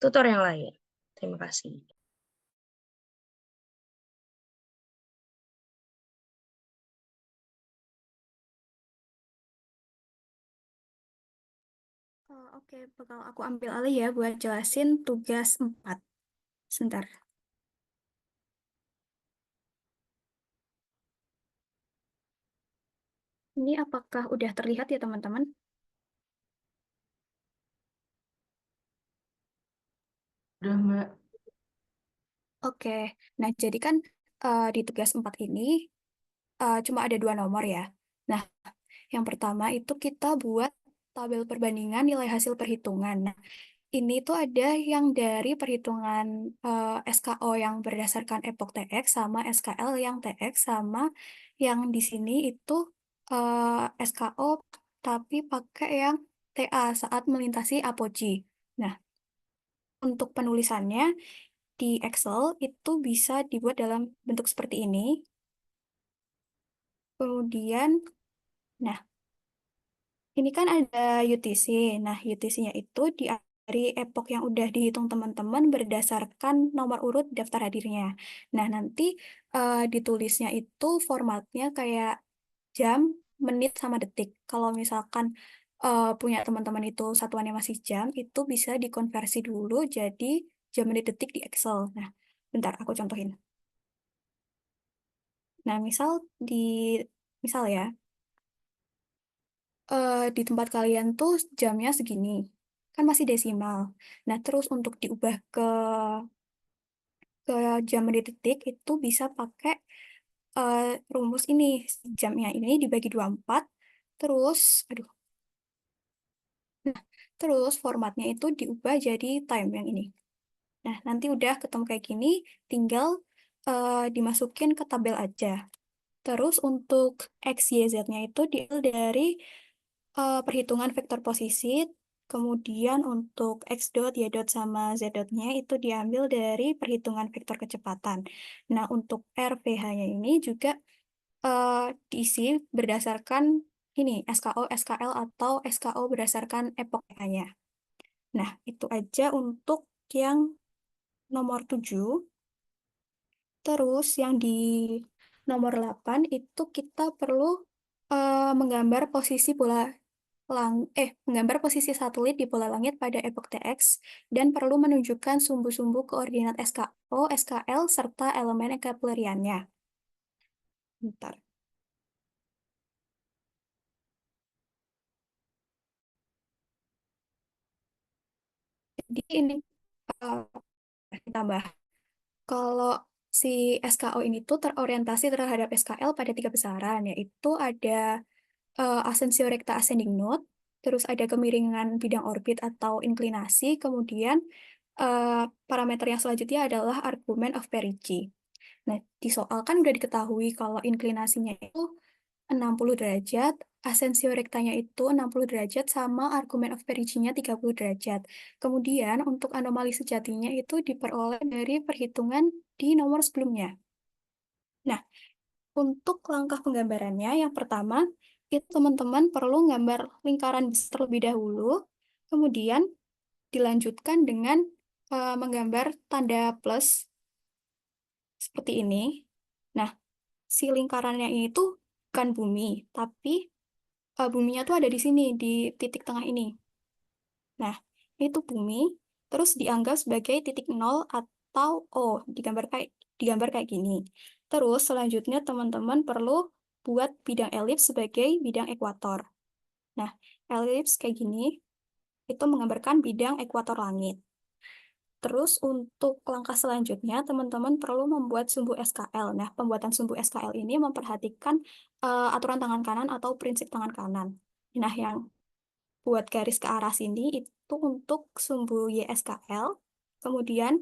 tutor yang lain. Terima kasih. Oke, bakal aku ambil alih ya buat jelasin tugas 4. Sebentar. Ini apakah udah terlihat ya teman-teman? Udah, Mbak. Oke, nah jadi kan di tugas 4 ini cuma ada 2 nomor ya. Nah, yang pertama itu kita buat tabel perbandingan nilai hasil perhitungan. Nah, ini tuh ada yang dari perhitungan SKO yang berdasarkan epoch TX sama SKL yang TX sama yang di sini itu SKO tapi pakai yang TA saat melintasi apogee. Nah, untuk penulisannya di Excel itu bisa dibuat dalam bentuk seperti ini. Kemudian, nah, ini kan ada UTC. Nah, UTC-nya itu dari epoch yang udah dihitung teman-teman berdasarkan nomor urut daftar hadirnya. Nah, nanti ditulisnya itu formatnya kayak jam, menit, sama detik. Kalau misalkan punya teman-teman itu satuannya masih jam, itu bisa dikonversi dulu jadi jam, menit, detik di Excel. Nah, bentar, aku contohin. Nah, misal ya, di tempat kalian tuh jamnya segini, kan masih desimal. Nah, terus untuk diubah ke jam, menit, detik itu bisa pakai eh, rumus ini. Jamnya ini dibagi 24, terus, aduh, nah, terus formatnya itu diubah jadi time yang ini. Nah, nanti udah ketemu kayak gini, tinggal dimasukin ke tabel aja. Terus untuk X, Y, Z-nya itu diambil dari perhitungan vektor posisi, kemudian untuk X dot, Y dot, sama Z dot-nya itu diambil dari perhitungan vektor kecepatan. Nah, untuk RVH-nya ini juga eh, diisi berdasarkan ini SKO, SKL, atau SKO berdasarkan epoch-nya. Nah, itu aja untuk yang nomor 7. Terus yang di nomor 8 itu kita perlu menggambar posisi menggambar posisi satelit di bola langit pada epoch TX dan perlu menunjukkan sumbu-sumbu koordinat SKO, SKL, serta elemen Kepleriannya. Bentar. Jadi ini ditambah. Kalau si SKO ini tuh terorientasi terhadap SKL pada 3 besaran, yaitu ada asensio rekta ascending node, terus ada kemiringan bidang orbit atau inklinasi, kemudian parameter yang selanjutnya adalah argumen of perigee. Nah, di soal kan udah diketahui kalau inklinasinya itu 60 derajat, asensio rektanya itu 60 derajat, sama argumen of perigee-nya 30 derajat. Kemudian, untuk anomali sejatinya itu diperoleh dari perhitungan di nomor sebelumnya. Nah, untuk langkah penggambarannya, yang pertama, itu teman-teman perlu gambar lingkaran besar terlebih dahulu, kemudian dilanjutkan dengan menggambar tanda plus seperti ini. Nah, si lingkarannya ini tuh bukan bumi, tapi buminya tuh ada di sini, di titik tengah ini. Nah, itu bumi, terus dianggap sebagai titik nol atau O, digambar kayak gini. Terus selanjutnya teman-teman perlu buat bidang elips sebagai bidang ekuator. Nah, elips kayak gini, itu menggambarkan bidang ekuator langit. Terus untuk langkah selanjutnya, teman-teman perlu membuat sumbu SKL. Nah, pembuatan sumbu SKL ini memperhatikan aturan tangan kanan atau prinsip tangan kanan. Nah, yang buat garis ke arah sini itu untuk sumbu YSKL, kemudian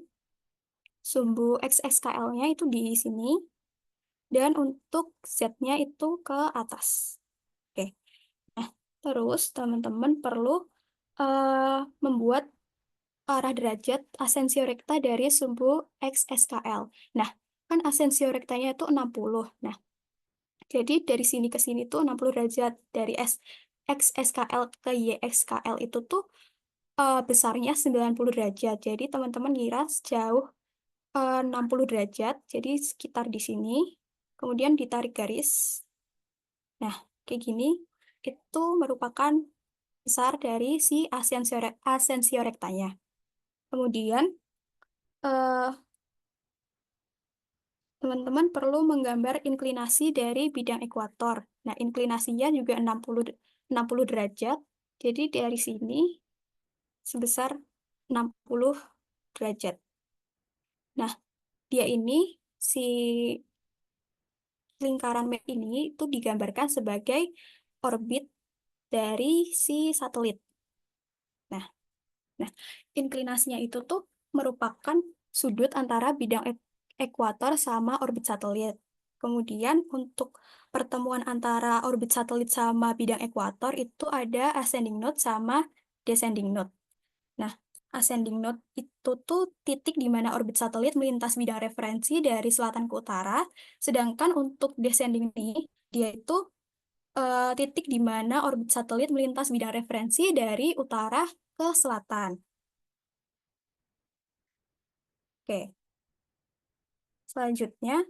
sumbu XSKL-nya itu di sini, dan untuk Z-nya itu ke atas. Oke. Nah, terus teman-teman perlu membuat arah derajat asensio rekta dari sumbu XSKL. Nah, kan asensio rektanya itu 60. Nah, jadi dari sini ke sini tuh 60 derajat. Dari XSKL ke YXKL itu tuh besarnya 90 derajat. Jadi teman-teman ngira sejauh 60 derajat, jadi sekitar di sini. Kemudian ditarik garis. Nah, kayak gini, itu merupakan besar dari si asensio rektanya. Kemudian, eh, teman-teman perlu menggambar inklinasi dari bidang ekuator. Nah, inklinasinya juga 60 derajat. Jadi dari sini sebesar 60 derajat. Nah, dia ini, si lingkaran map ini itu digambarkan sebagai orbit dari si satelit. Nah, nah, inklinasinya itu tuh merupakan sudut antara bidang ekuator sama orbit satelit. Kemudian untuk pertemuan antara orbit satelit sama bidang ekuator itu ada ascending node sama descending node. Nah, ascending node itu tuh titik di mana orbit satelit melintas bidang referensi dari selatan ke utara, sedangkan untuk descending ini, dia itu titik di mana orbit satelit melintas bidang referensi dari utara ke selatan. Oke, selanjutnya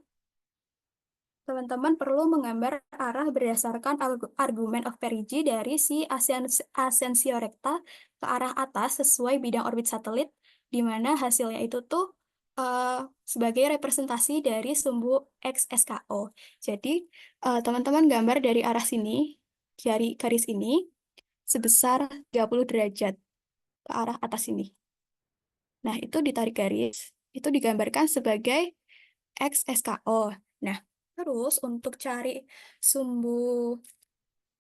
teman-teman perlu menggambar arah berdasarkan argumen of perigee dari si asensio rekta ke arah atas sesuai bidang orbit satelit, di mana hasilnya itu tuh sebagai representasi dari sumbu XSKO. Jadi, teman-teman gambar dari arah sini, dari garis ini, sebesar 30 derajat ke arah atas ini. Nah, itu ditarik garis, itu digambarkan sebagai XSKO. Nah, terus untuk cari sumbu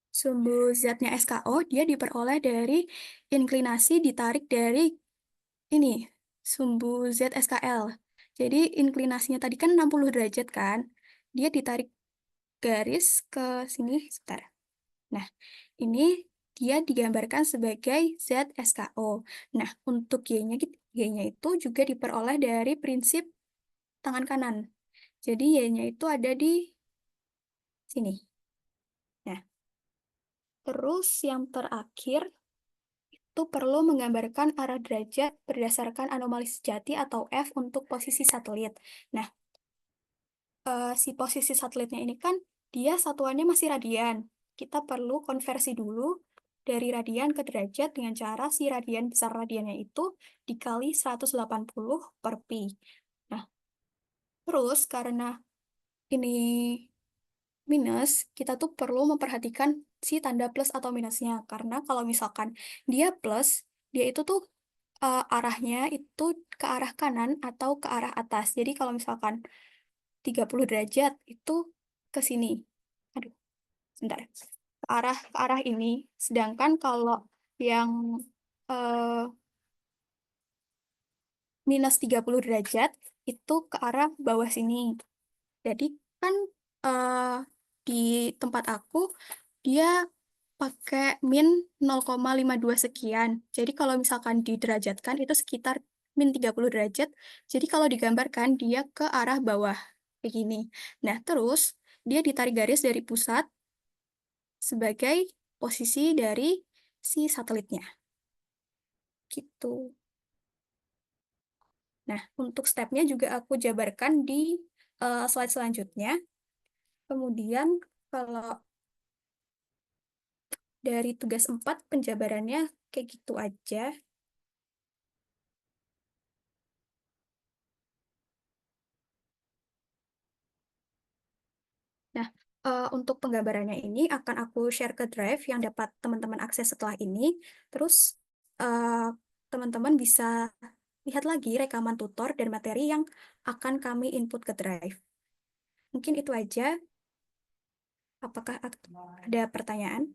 sumbu Z-nya SKO, dia diperoleh dari inklinasi ditarik dari ini, sumbu Z SKL. Jadi inklinasinya tadi kan 60 derajat kan? Dia ditarik garis ke sini, sebentar. Nah, ini dia digambarkan sebagai ZSKO. Nah, untuk Y-nya itu juga diperoleh dari prinsip tangan kanan. Jadi Y-nya itu ada di sini. Nah, terus yang terakhir itu perlu menggambarkan arah derajat berdasarkan anomali sejati atau F untuk posisi satelit. Nah, si posisi satelitnya ini kan dia satuannya masih radian. Kita perlu konversi dulu dari radian ke derajat dengan cara si radian besar radiannya itu dikali 180 per pi. Nah, terus karena ini minus, kita tuh perlu memperhatikan si tanda plus atau minusnya. Karena kalau misalkan dia plus, dia itu tuh arahnya itu ke arah kanan atau ke arah atas. Jadi kalau misalkan 30 derajat itu ke sini. Aduh, sebentar. Ke arah ini. Sedangkan kalau yang eh, minus 30 derajat itu ke arah bawah sini. Jadi kan eh, di tempat aku dia pakai min 0,52 sekian. Jadi kalau misalkan diderajatkan itu sekitar min 30 derajat. Jadi kalau digambarkan dia ke arah bawah kayak gini. Nah, terus dia ditarik garis dari pusat sebagai posisi dari si satelitnya. Gitu. Nah, untuk stepnya juga aku jabarkan di slide selanjutnya. Kemudian kalau dari tugas 4 penjabarannya kayak gitu aja. Nah, untuk penggambarannya ini akan aku share ke Drive yang dapat teman-teman akses setelah ini. Terus eh, teman-teman bisa lihat lagi rekaman tutor dan materi yang akan kami input ke Drive. Mungkin itu aja. Apakah ada pertanyaan?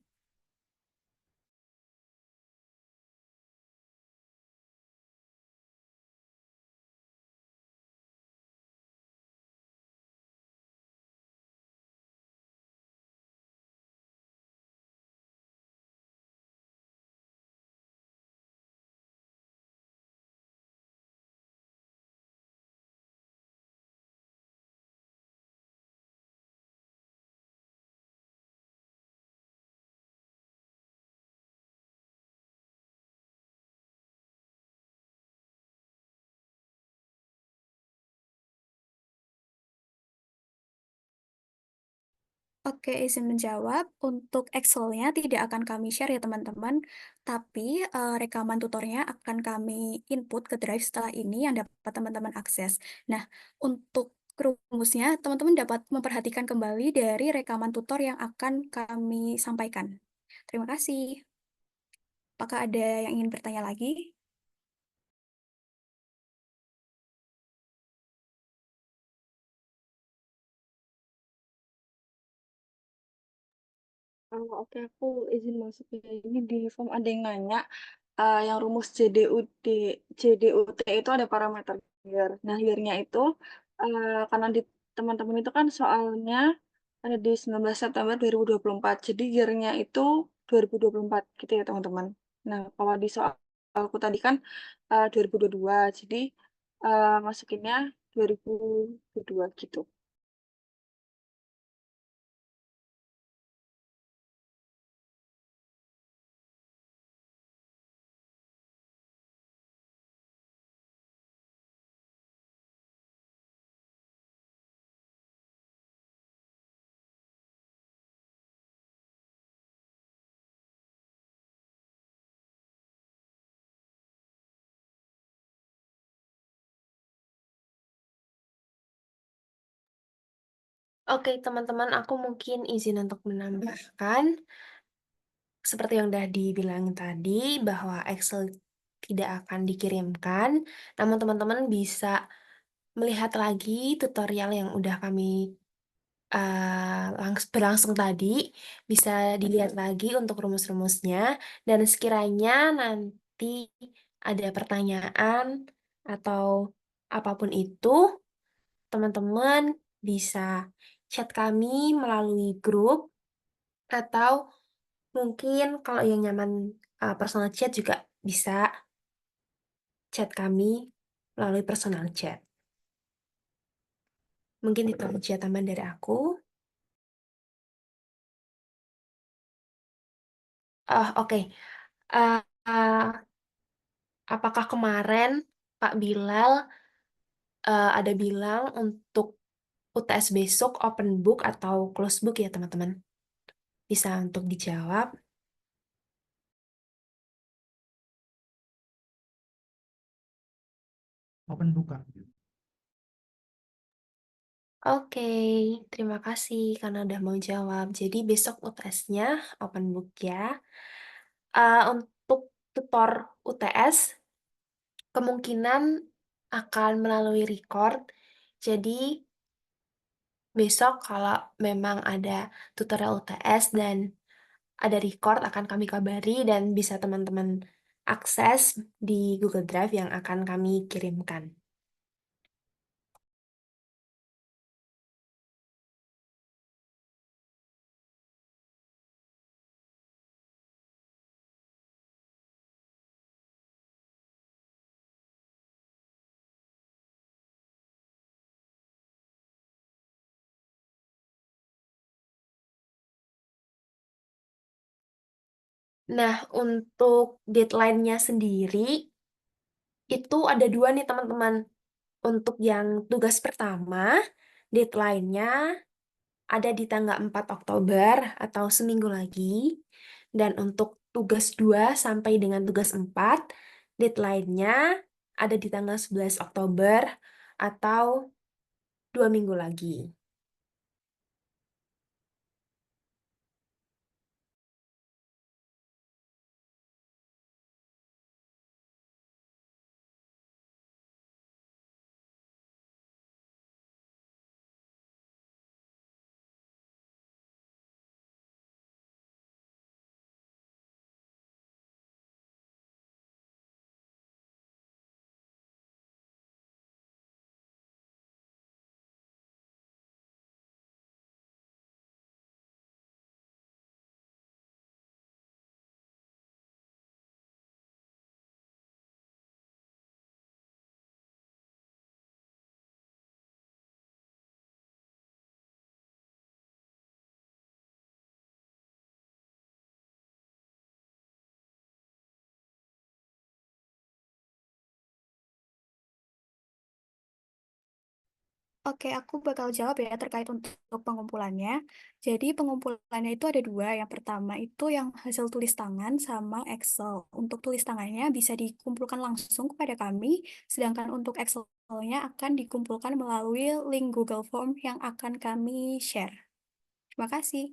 Oke, izin menjawab. Untuk Excel-nya tidak akan kami share ya teman-teman, tapi rekaman tutornya akan kami input ke Drive setelah ini yang dapat teman-teman akses. Nah, untuk rumusnya, teman-teman dapat memperhatikan kembali dari rekaman tutor yang akan kami sampaikan. Terima kasih. Apakah ada yang ingin bertanya lagi? Oke, aku izin masuk ke ini di form ada yang nanya yang rumus JDUT itu ada parameter year. Nah, year-nya itu karena di teman-teman itu kan soalnya ada di 19 September 2024. Jadi year-nya itu 2024 gitu ya, teman-teman. Nah, kalau di soalku tadi kan 2022. Jadi masukinnya 2022 gitu. Oke, teman-teman, aku mungkin izin untuk menambahkan, seperti yang udah dibilang tadi, bahwa Excel tidak akan dikirimkan, namun teman-teman bisa melihat lagi tutorial yang udah kami berlangsung tadi, bisa dilihat lagi untuk rumus-rumusnya, dan sekiranya nanti ada pertanyaan atau apapun itu, teman-teman bisa chat kami melalui grup, atau mungkin kalau yang nyaman personal chat juga bisa chat kami melalui personal chat. Mungkin itu aja tambahan dari aku. Oke. Eh, eh, apakah kemarin Pak Bilal ada bilang untuk UTS besok open book atau close book ya teman-teman? Bisa untuk dijawab. Open buka. Oke, terima kasih karena udah mau jawab. Jadi besok UTS-nya open book ya. Untuk tutor UTS kemungkinan akan melalui record. Jadi besok kalau memang ada tutorial UTS dan ada record akan kami kabari dan bisa teman-teman akses di Google Drive yang akan kami kirimkan. Nah, untuk deadline-nya sendiri, itu ada dua nih teman-teman. Untuk yang tugas pertama, deadline-nya ada di tanggal 4 Oktober atau seminggu lagi. Dan untuk tugas 2 sampai dengan tugas 4, deadline-nya ada di tanggal 11 Oktober atau 2 minggu lagi. Oke, aku bakal jawab ya terkait untuk pengumpulannya. Jadi pengumpulannya itu ada dua. Yang pertama itu yang hasil tulis tangan sama Excel. Untuk tulis tangannya bisa dikumpulkan langsung kepada kami, sedangkan untuk Excel-nya akan dikumpulkan melalui link Google Form yang akan kami share. Terima kasih.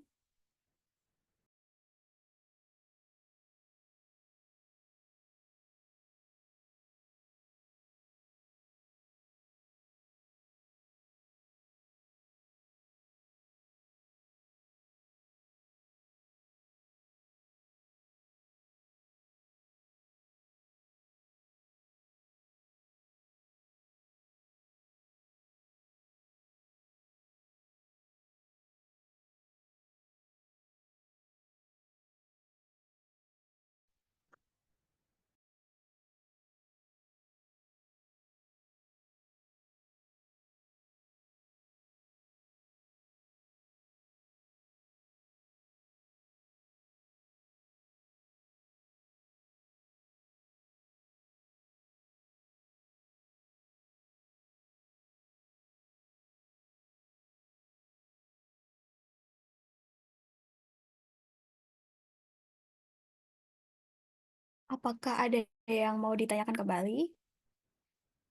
Apakah ada yang mau ditanyakan kembali?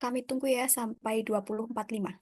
Kami tunggu ya sampai 2045.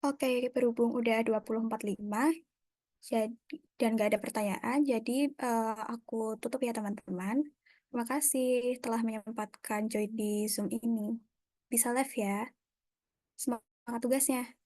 Oke, berhubung udah 20.45, jadi, dan nggak ada pertanyaan, jadi aku tutup ya teman-teman. Terima kasih telah menyempatkan join di Zoom ini. Bisa live ya. Semangat tugasnya.